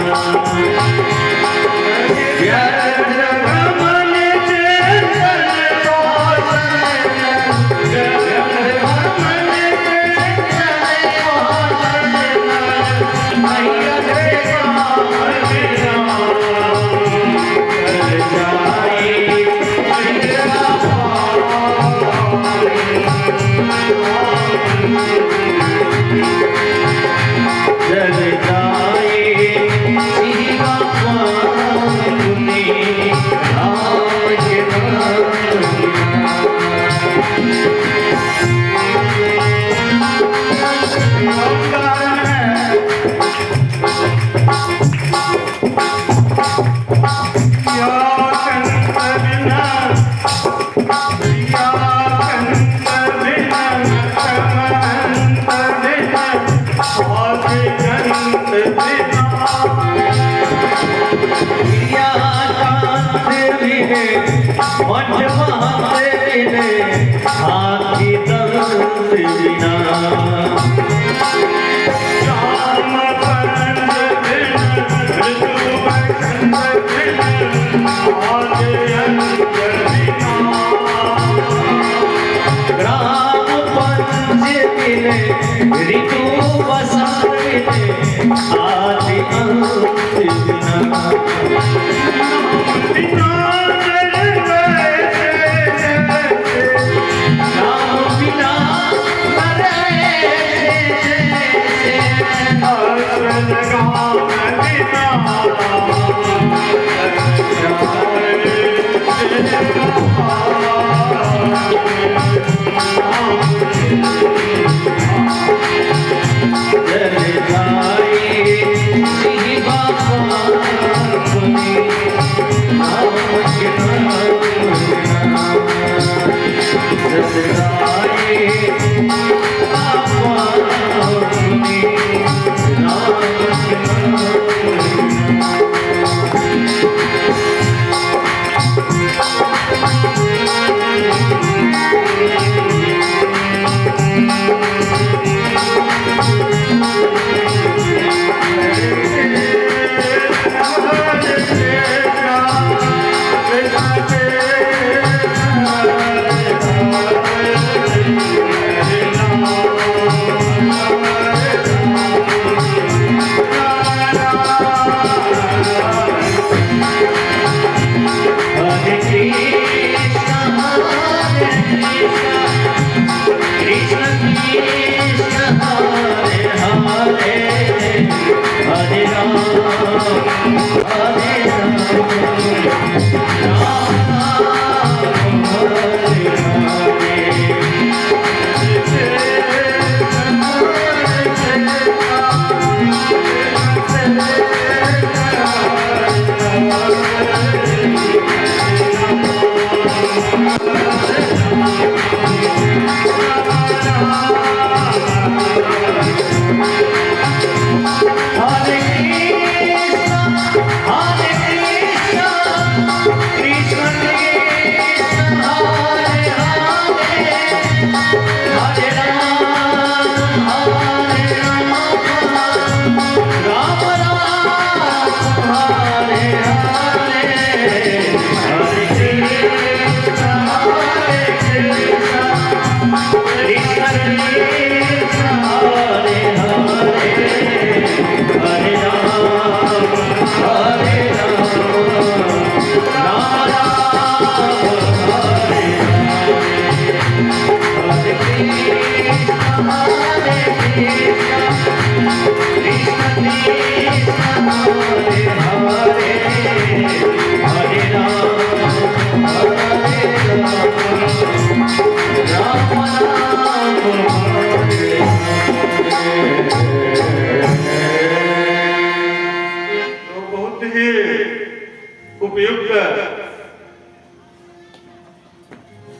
मठ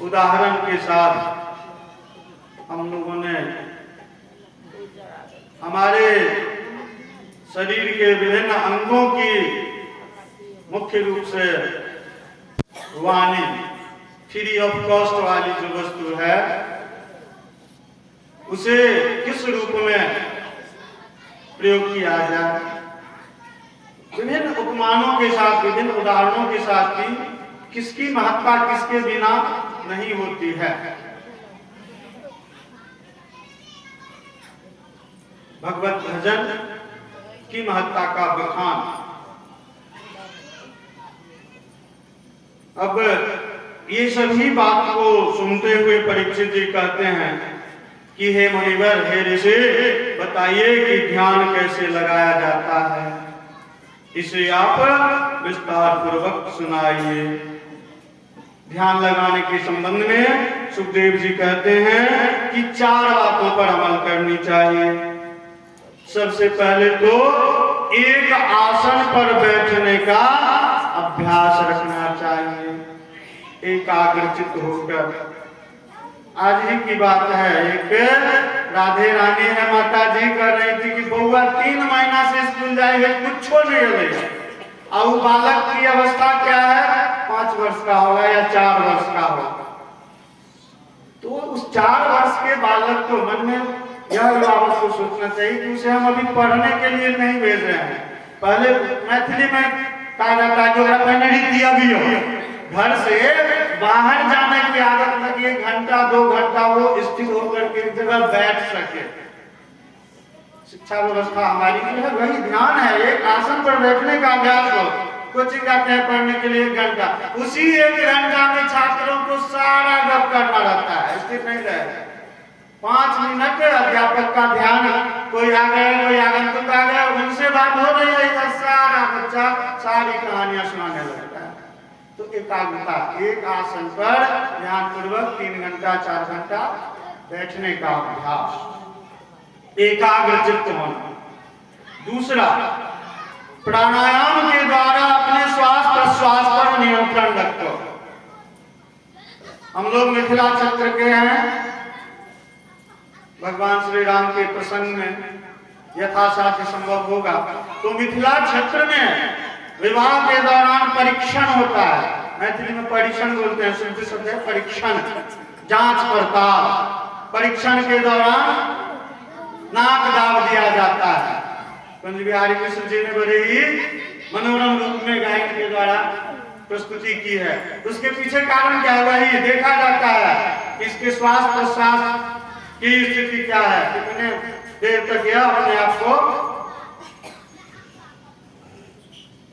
उदाहरण के साथ हम लोगों ने हमारे शरीर के विभिन्न अंगों की मुख्य रूप से वाणी फ्री ऑफ कॉस्ट वाली जो वस्तु है उसे किस रूप में प्रयोग किया जाए, विभिन्न उपमानों के साथ, विभिन्न उदाहरणों के साथ भी किसकी महत्ता किसके बिना नहीं होती है। भगवत भजन की महत्ता का बखान। अब ये सभी बात को सुनते हुए परीक्षित जी कहते हैं कि हे मुनिवर, हे ऋषि, बताइए कि ध्यान कैसे लगाया जाता है, इसे आप विस्तार पूर्वक सुनाइए। ध्यान लगाने के संबंध में सुखदेव जी कहते हैं कि 4 बातों पर अमल करनी चाहिए। सबसे पहले तो एक आसन पर बैठने का अभ्यास रखना चाहिए, एकाग्रचित होकर। आज ही की बात है, एक राधे रानी है, माता जी कर रही थी कि बउआ 3 महीना से स्कूल जाएगा, कुछ नहीं लगेगा। और बालक की अवस्था क्या है, 5 वर्ष का होगा या 4 वर्ष का होगा। तो उस 4 वर्ष के बालक को मन में यह बाबत को सोचना चाहिए कि उसे हम अभी पढ़ने के लिए नहीं भेज रहे हैं। पहले मैथिली में कहा जाता है जो पहले दिया भी हो, घर से बाहर जाने की आदत लगी, 1 घंटा 2 घंटा वो स्थिर होकर के एक जगह बैठ सके। शिक्षा व्यवस्था हमारी जो है वही ध्यान है, एक आसन पर बैठने का अभ्यास हो। कोचिंग जाते हैं पढ़ने के लिए 1 घंटा, उसी 1 घंटा में छात्रों को सारा गप करना रहता है, स्थिर नहीं रहे। 5 मिनट अध्यापक का ध्यान, कोई आ गए, कोई आगंतुक आ गया, उनसे बात हो रही है, सारा बच्चा सारी कहानियां सुनाने लगता है। तो एकाग्रता, एक आसन पर ध्यान पूर्वक 3 घंटा 4 घंटा बैठने का अभ्यास, एकाग्रचित्त होना। दूसरा, प्राणायाम के द्वारा अपने श्वास प्रश्वास पर नियंत्रण रखो। हम लोग मिथिला क्षेत्र के हैं, भगवान श्री राम के प्रसंग में यथासाध्य संभव होगा तो मिथिला क्षेत्र में विवाह के दौरान परीक्षण होता है। मैथिली में परीक्षण बोलते हैं, शुद्ध शब्द है परीक्षण, जांच पड़ताल। परीक्षण के दौरान नाक दाब दिया जाता है। कुंज बिहारी कृष्ण जी ने बड़े ही मनोरम रूप में गायन के द्वारा प्रस्तुति की है। उसके पीछे कारण क्या है, वही देखा जाता है कि इसके श्वास प्रश्वास की स्थिति क्या है, कितने देर तक यह अपने आप को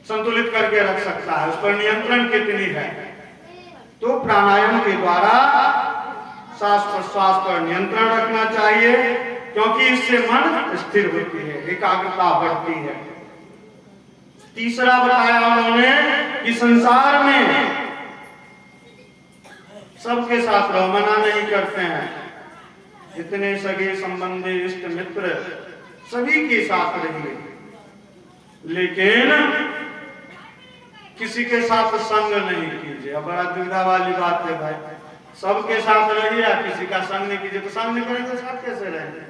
संतुलित करके रख सकता है, उस पर नियंत्रण कितनी है। तो प्राणायाम के द्वारा सांस प्रश्वास पर नियंत्रण रखना चाहिए, क्योंकि इससे मन स्थिर होती है, एकाग्रता बढ़ती है। तीसरा बताया उन्होंने कि संसार में सबके साथ रहो, मना नहीं करते हैं। जितने सगे संबंधी इष्ट मित्र सभी के साथ रहिए, लेकिन किसी के साथ संग नहीं कीजिए। अब बड़ा दुविधा वाली बात है भाई, सबके साथ रहिए या किसी का संग नहीं कीजिए। तो संग नहीं करेंगे साथ कैसे रहेंगे?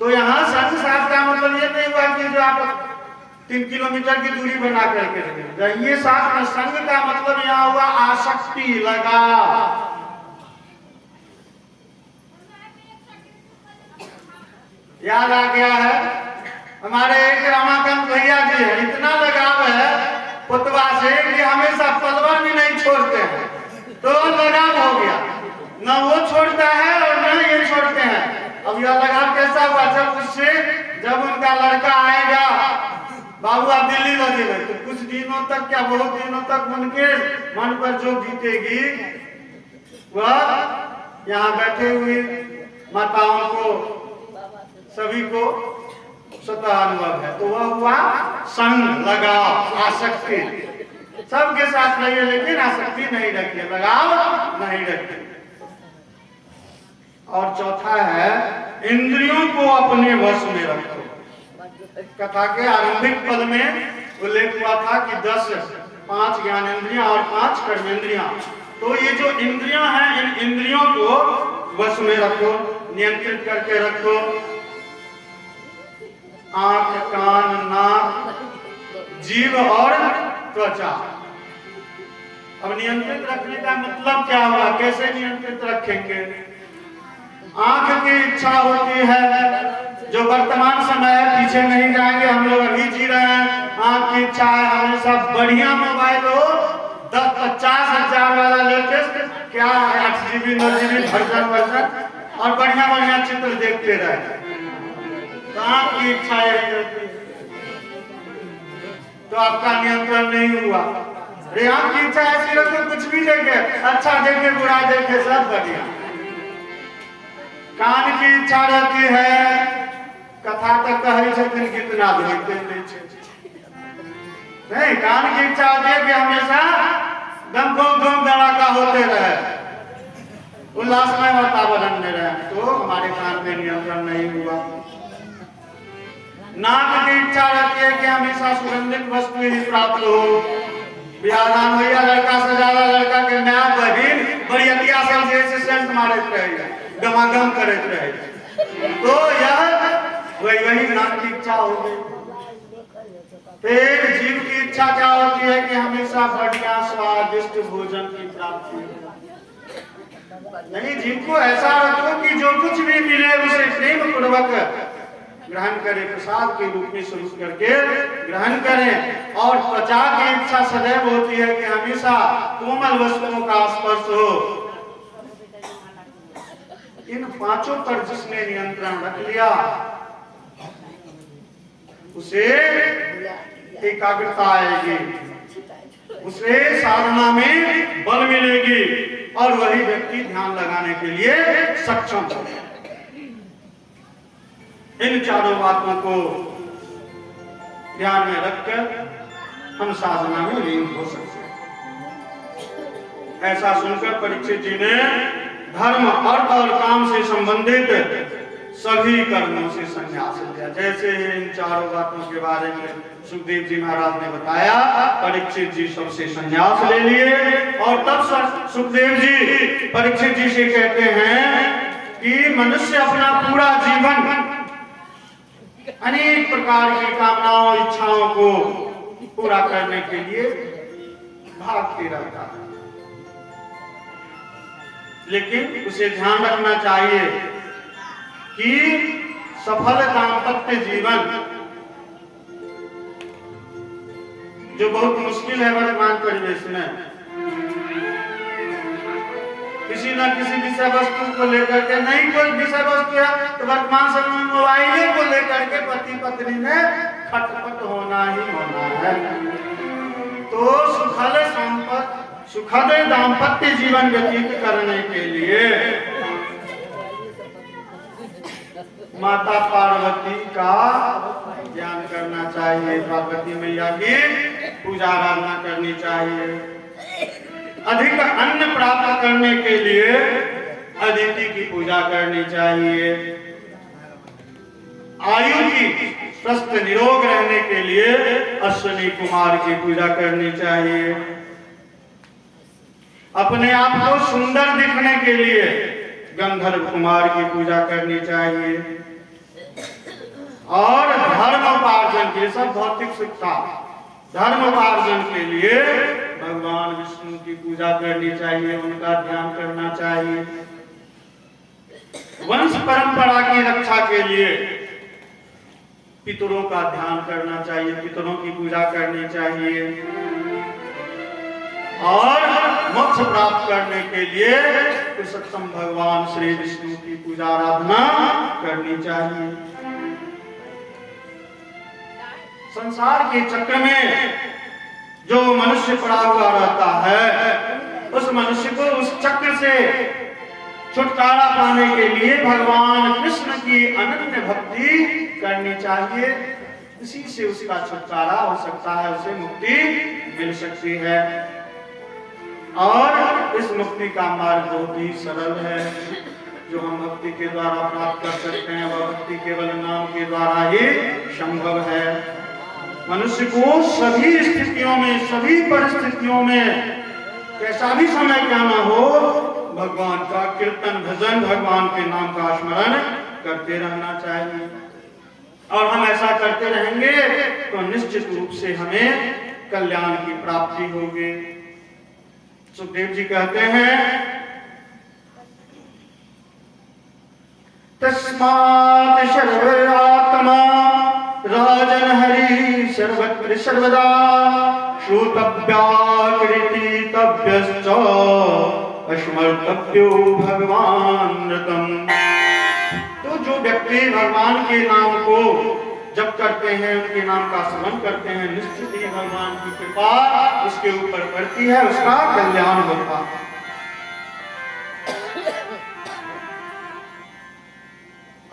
तो यहाँ संग साथ का मतलब ये नहीं हुआ कि जो आप 3 किलोमीटर की दूरी बना करके रहिए साथ में। संग का मतलब यहाँ हुआ आसक्ति, लगाव। याद आ गया है, हमारे एक रमाकांत भैया जी है, इतना लगाव है पुतवा से कि हमेशा पलवर भी नहीं छोड़ते हैं। तो लगाव हो गया, न वो छोड़ता है और न ये छोड़ते हैं। अब यह लगाव कैसा हुआ, जब उनका लड़का आएगा, बाबू आप दिल्ली लगे गए, तो कुछ दिनों तक, क्या बहुत दिनों तक उनके मन पर जो बीतेगी वह यहाँ बैठे हुए माताओं को, सभी को स्वतः अनुभव है। तो वह हुआ संग, लगाव, आसक्ति। सबके साथ रहिए लेकिन आसक्ति नहीं रखिए, लगाव नहीं रखिए। और चौथा है इंद्रियों को अपने वश में रखो। कथा के आरंभिक पद में उल्लेख हुआ था कि 5 ज्ञानेंद्रियां और 5 कर्मेंद्रियां। तो ये जो इंद्रियां हैं, इन इंद्रियों को वश में रखो, नियंत्रित करके रखो। आंख, कान, नाक, जीभ और त्वचा। अब नियंत्रित रखने का मतलब क्या हुआ, कैसे नियंत्रित रखेंगे? आंख की इच्छा होती है, जो वर्तमान समय है, पीछे नहीं जाएंगे, हम लोग अभी जी रहे हैं। आंख की इच्छा है हमेशा बढ़िया मोबाइल हो, 10-50 हजार वाला लेटेस्ट, क्या 8 GB 9 GB वर्जन और बढ़िया बढ़िया चित्र देखते रहे। तो आंख की इच्छा यही रहती है, तो आपका नियंत्रण नहीं हुआ। अरे आंख की इच्छा ऐसी रखो, कुछ भी देखे, अच्छा देखे बुरा देखे सब बढ़िया। कान की इच्छा रहती है, कथा तक कही छथिन कितना देखते नहीं। कान की इच्छा होती है कि हमेशा धूम धड़ाका होते रहे, उल्लासमय वातावरण में रहे, तो हमारे कान पे नियंत्रण नहीं हुआ। नाक की इच्छा रहती है कि हमेशा सुगंधित वस्तु ही प्राप्त हो, ब्याह भैया लड़का से ज्यादा लड़का के नया बहिन बरियतिया सब जैसे सेंट मारत रहेगा, गमागम करते रहेगा। तो यह वही नाक की इच्छा हो गई। फिर जीव की इच्छा क्या होती है कि हमेशा बढ़िया स्वादिष्ट भोजन की प्राप्ति। नहीं, जीव को ऐसा रखो कि जो कुछ भी मिले उसे प्रेम पूर्वक ग्रहण करें, प्रसाद के रूप में स्वरूप करके ग्रहण करें। और त्वचा की इच्छा सदैव होती है कि हमेशा कोमल वस्तुओं का स्पर्श हो। इन पांचों पर जिसने नियंत्रण रख लिया उसे एकाग्रता आएगी, उसे साधना में बल मिलेगी और वही व्यक्ति ध्यान लगाने के लिए सक्षम होगा। इन चारों बातों को ध्यान में रखकर हम साधना में लीन हो सकते हैं। ऐसा सुनकर परीक्षित जी ने धर्म, अर्थ और काम से संबंधित सभी कर्मों से संन्यास लिया। जैसे इन चारों बातों के बारे में सुखदेव जी महाराज ने बताया, परीक्षित जी सबसे संन्यास ले लिए। और तब सुखदेव जी परीक्षित जी से कहते हैं कि मनुष्य अपना पूरा जीवन अनेक प्रकार की कामनाओं, इच्छाओं को पूरा करने के लिए भागते रहता है, लेकिन उसे ध्यान रखना चाहिए कि सफल दाम्पत्य जीवन जो बहुत मुश्किल है वर्तमान परिवेश में, किसी न किसी विषय वस्तु को लेकर के, नहीं कोई विषय वस्तु है तो वर्तमान समय में मोबाइल को लेकर के पति पत्नी में खटपट होना ही होना है। तो सुखद दाम्पत्य जीवन व्यतीत करने के लिए माता पार्वती का ध्यान करना चाहिए, पार्वती मैया की पूजा आराधना करनी चाहिए। अधिक अन्न प्राप्त करने के लिए अदिति की पूजा करनी चाहिए। आयु की स्वस्थ निरोग रहने के लिए अश्विनी कुमार की पूजा करनी चाहिए। अपने आप को सुंदर दिखने के लिए गंधर्व कुमार की पूजा करनी चाहिए। और धर्मोपार्जन के, सब भौतिक शिक्षा, धर्मोपार्जन के लिए भगवान विष्णु की पूजा करनी चाहिए, उनका ध्यान करना चाहिए। वंश परंपरा की रक्षा के लिए पितरों का ध्यान करना चाहिए, पितरों की पूजा करनी चाहिए। और मोक्ष प्राप्त करने के लिए पुरुषोत्तम भगवान श्री विष्णु की पूजा आराधना करनी चाहिए। संसार के चक्र में जो मनुष्य पड़ा हुआ रहता है, उस मनुष्य को उस चक्र से छुटकारा पाने के लिए भगवान कृष्ण की अनन्य भक्ति करनी चाहिए। इसी से उसका छुटकारा हो सकता है, उसे मुक्ति मिल सकती है। और इस मुक्ति का मार्ग बहुत ही सरल है, जो हम भक्ति के द्वारा प्राप्त कर सकते हैं। वह भक्ति केवल नाम के द्वारा ही संभव है। मनुष्य को सभी स्थितियों में, सभी परिस्थितियों में, कैसा भी समय क्या ना हो, भगवान का कीर्तन भजन, भगवान के नाम का स्मरण करते रहना चाहिए। और हम ऐसा करते रहेंगे तो निश्चित रूप से हमें कल्याण की प्राप्ति होगी। सुखदेव जी कहते हैं, तस्मात् सर्वात्मा राजन हरि सर्वत्र सर्वदा श्रोतव्या कीर्तितव्यश्च स्मर्तव्यो भगवान रतम। तो जो व्यक्ति भगवान के नाम को जप करते हैं, उनके नाम का स्मरण करते हैं, निश्चित ही भगवान की कृपा उसके ऊपर पड़ती है, उसका कल्याण होता है।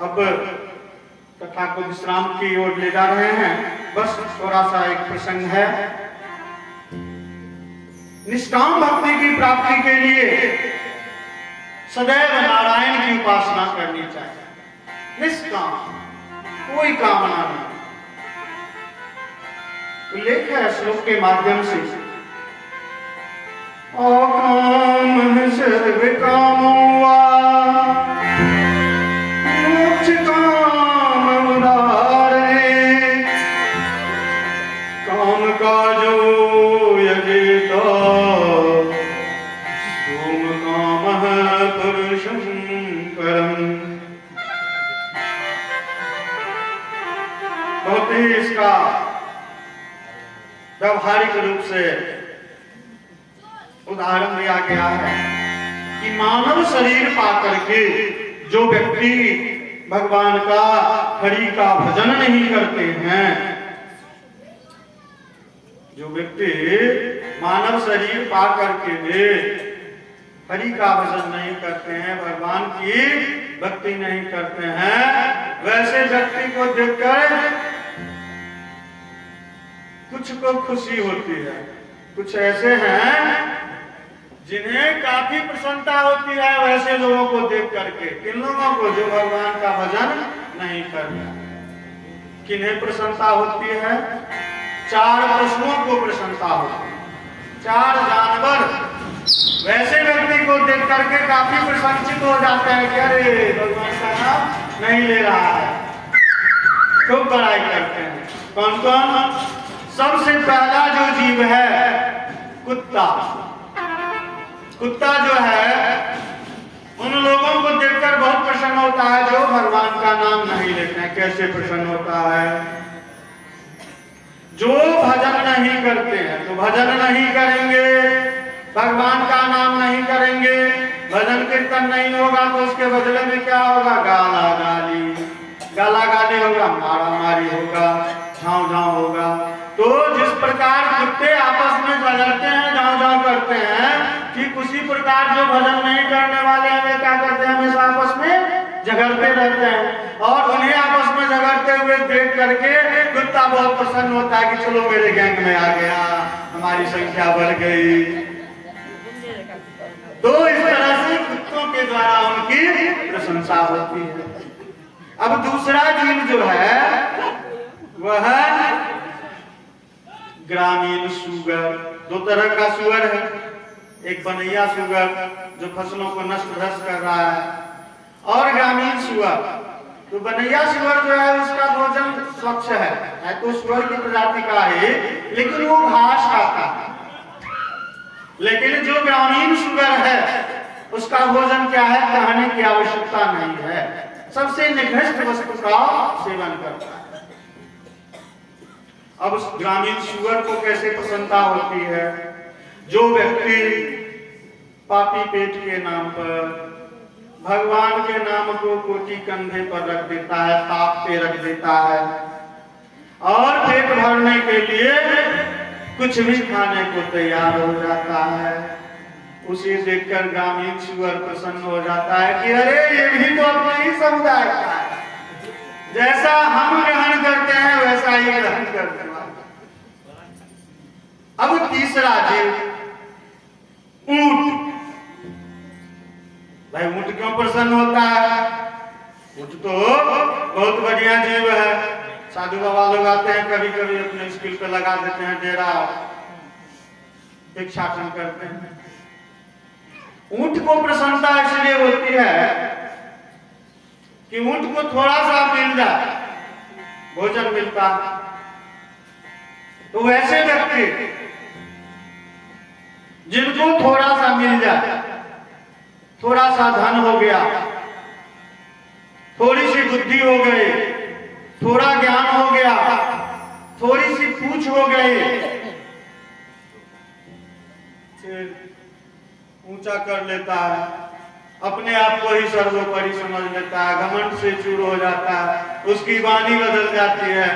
अब कथा को विश्राम की ओर ले जा रहे हैं। बस थोड़ा सा एक प्रसंग है। निष्काम भक्ति की प्राप्ति के लिए सदैव नारायण की उपासना करनी चाहिए। निष्काम, कोई कामना नहीं। उल्लेख है श्लोक के माध्यम से, अकाम सर्व कामो वा मोक्ष काम उदाहरणे काम काजो यजेता सोम कामः पुरुषं परम्। बहुत ही इसका व्यवहारिक रूप से उदाहरण दिया गया है कि मानव शरीर पाकर के जो व्यक्ति भगवान का, हरि का भजन नहीं करते हैं, जो व्यक्ति मानव शरीर पाकर के भी हरि का भजन नहीं करते हैं, भगवान की भक्ति नहीं करते हैं, वैसे व्यक्ति को देखकर कुछ को खुशी होती है। कुछ ऐसे हैं जिन्हें काफी प्रसन्नता होती है वैसे लोगों को देख करके। किन लोगों को? जो भगवान का भजन नहीं करते। किन्हें प्रसन्नता होती है? 4 पशुओं को प्रसन्नता होती है। 4 जानवर वैसे व्यक्ति को देख करके काफी प्रसन्नचित हो जाते हैं कि अरे भगवान का नाम नहीं ले रहा है, खूब बड़ाई करते हैं। कौन कौन? सबसे पहला जो जीव है कुत्ता। कुत्ता जो है उन लोगों को देखकर बहुत प्रसन्न होता है जो भगवान का नाम नहीं लेते हैं। कैसे प्रसन्न होता है? जो भजन नहीं करते हैं तो भजन नहीं करेंगे, भगवान का नाम नहीं करेंगे, भजन कीर्तन नहीं होगा तो उसके बदले में क्या होगा? गाला गाली होगा, मारा मारी होगा, झाँव झाँव होगा। तो जिस प्रकार कुत्ते आपस में झगड़ते हैं, झाँव झाँव करते हैं, ठीक उसी प्रकार जो भजन नहीं करने वाले हैं वे क्या करते हैं? हमेशा आपस में झगड़ते रहते हैं। और उन्हें आपस में झगड़ते हुए देख करके कुत्ता बहुत प्रसन्न होता है कि चलो मेरे गैंग में आ गया, हमारी संख्या बढ़ गई। तो इस तरह से कुत्तों के द्वारा उनकी प्रशंसा होती है। अब दूसरा जीव जो है वह ग्रामीण सुअर। 2 तरह का सुअर है। एक बनैया सुअर जो फसलों को नष्ट भ्रष्ट कर रहा है, और ग्रामीण सुअर। तो बनैया सुअर जो है उसका भोजन स्वच्छ है तो सुअर की प्रजाति का है, लेकिन वो घास खाता है। लेकिन जो ग्रामीण सुअर है उसका भोजन क्या है? कहने की आवश्यकता नहीं है, सबसे निकृष्ट वस्तु का सेवन करता है। अब उस ग्रामीण सुअर को कैसे प्रसन्नता होती है? जो व्यक्ति पापी पेट के नाम पर भगवान के नाम को कोटि कंधे पर रख देता है, ताक पे रख देता है, और पेट भरने के लिए कुछ भी खाने को तैयार हो जाता है, उसे देखकर ग्रामीण सुअर प्रसन्न हो जाता है कि अरे ये भी तो अपने ही समुदाय का है, जैसा हम ग्रहण करते हैं वैसा ही ग्रहण करते हैं। अब तीसरा जीव ऊंट। भाई ऊंट क्यों प्रसन्न होता है? ऊंट तो बहुत बढ़िया जीव है। साधु बाबा लोग आते हैं कभी कभी अपने स्कूल पे लगा देते हैं डेरा, भिक्षाटन करते हैं। ऊंट को प्रसन्नता इसलिए होती है कि ऊंट को थोड़ा सा मिल जाए, भोजन मिलता है। तो वैसे व्यक्ति जिनको थोड़ा सा मिल जाए, थोड़ा सा धन हो गया, थोड़ी सी बुद्धि हो गई, थोड़ा ज्ञान हो गया, थोड़ी सी पूछ हो गई, ऊंचा कर लेता है, अपने आप को ही सर्वोपरि समझ लेता है, घमंड से चूर हो जाता है, उसकी वाणी बदल जाती है,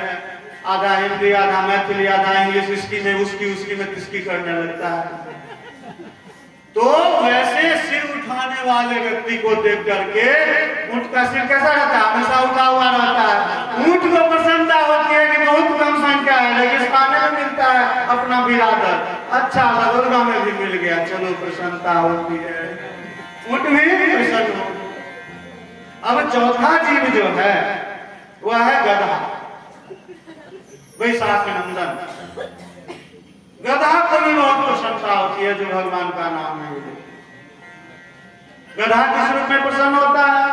आधा हिंदी आधा मैथिली आधा इंग्लिश, इसकी में उसकी उसकी में तिसकी करने लगता है। तो वैसे सिर उठाने वाले व्यक्ति को देख करके ऊंट का सिर कैसा रहता है? हमेशा उठा हुआ रहता है। ऊंट को प्रसन्नता होती है कि बहुत कम संख्या है, रेगिस्तान में मिलता है अपना बिरादर, अच्छा लगोलगा में भी मिल गया, चलो प्रसन्नता होती है, ऊंट भी प्रसन्न हो। अब चौथा जीव जो है वह है गधा, वैशाख नंदन। गधा को भी बहुत प्रसन्नता होती है जो भगवान का नाम है। गधा किस रूप में प्रसन्न होता है?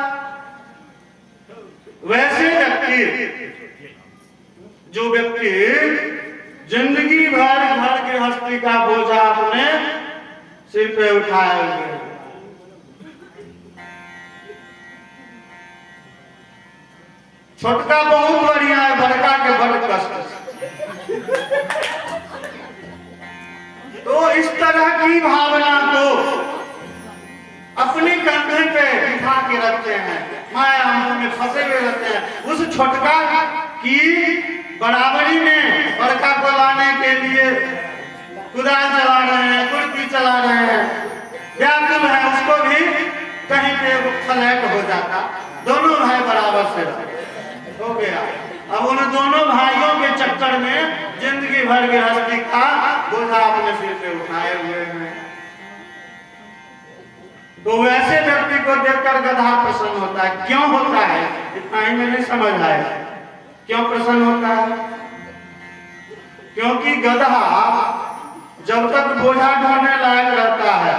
वैसे व्यक्ति जो व्यक्ति जिंदगी भर घर गृहस्थी का बोझा अपने सिर पे उठाए हुए, छोटका बहुत बढ़िया है, बड़का के बड़ कष्ट। तो इस तरह की भावना को अपने कंधे पे बिठा के रखते हैं, माया मोह में फंसे हुए रहते हैं। उस छोटका की बराबरी में बड़का को लाने के लिए कुदाल चला रहे हैं, कुर्सी चला रहे हैं, व्याकुल है, उसको भी कहीं पे फ्लैट हो जाता। दोनों भाई बराबर से हो गया। अब उन दोनों भाइयों के चक्कर में जिंदगी भर गृहस्थी का बोझा अपने सिर पे उठाए हुए हैं। तो वैसे व्यक्ति को देखकर गधा प्रसन्न होता है। क्यों होता है? इतना ही में नहीं समझ आया क्यों प्रसन्न होता है। क्योंकि गधा जब तक बोझा ढोने लायक रहता है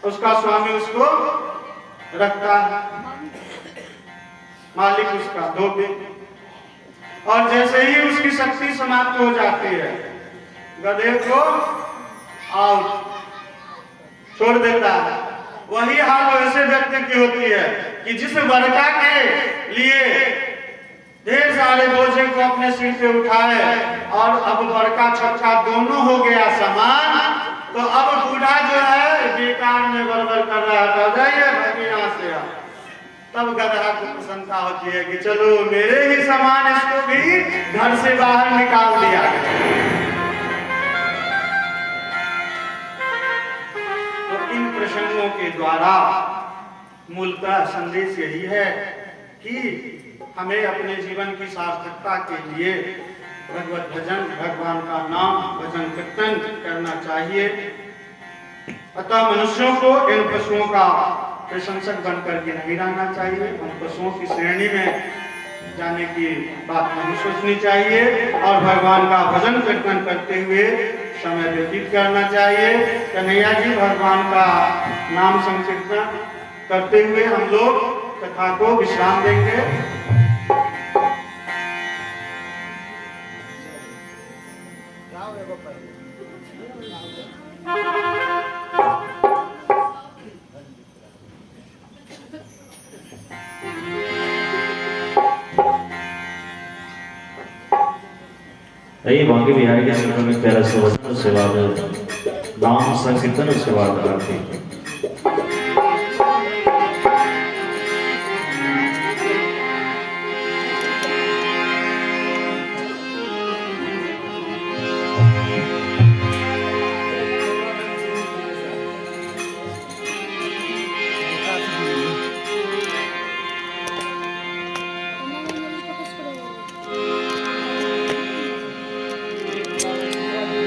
उसका स्वामी उसको रखता है, मालिक उसका धोबी। और जैसे ही उसकी शक्ति समाप्त हो जाती है गधे को आउट छोड़ देता है। वही हाल वैसे व्यक्ति की होती है कि जिस बड़का के लिए ढेर सारे बोझे को अपने सिर पे उठाए और अब बड़का छोटा दोनों हो गया समान, तो अब बूढ़ा जो है बेकार में बड़बड़ कर रहा था, जाइए यहाँ से। तब गधा को प्रसन्नता होती है कि चलो मेरे ही समान इसको भी घर से बाहर निकाल दिया। तो इन प्रसंगों के द्वारा मूलतः संदेश यही है कि हमें अपने जीवन की सार्थकता के लिए भगवत भजन, भगवान का नाम भजन कीर्तन करना चाहिए। अतः मनुष्यों को इन पशुओं का प्रशंसक बनकर के नहीं रहना चाहिए, उन पशुओं की श्रेणी में जाने की बात नहीं सोचनी चाहिए और भगवान का भजन कीर्तन करते हुए समय व्यतीत करना चाहिए। कन्हैया जी भगवान का नाम संकीर्तन करते हुए हम लोग कथा को विश्राम देंगे। आइए बांके बिहारी के संगम में प्यारा सा वचन, उसके बाद नाम संकीर्तन, उसके बाद आरती।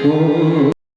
Oh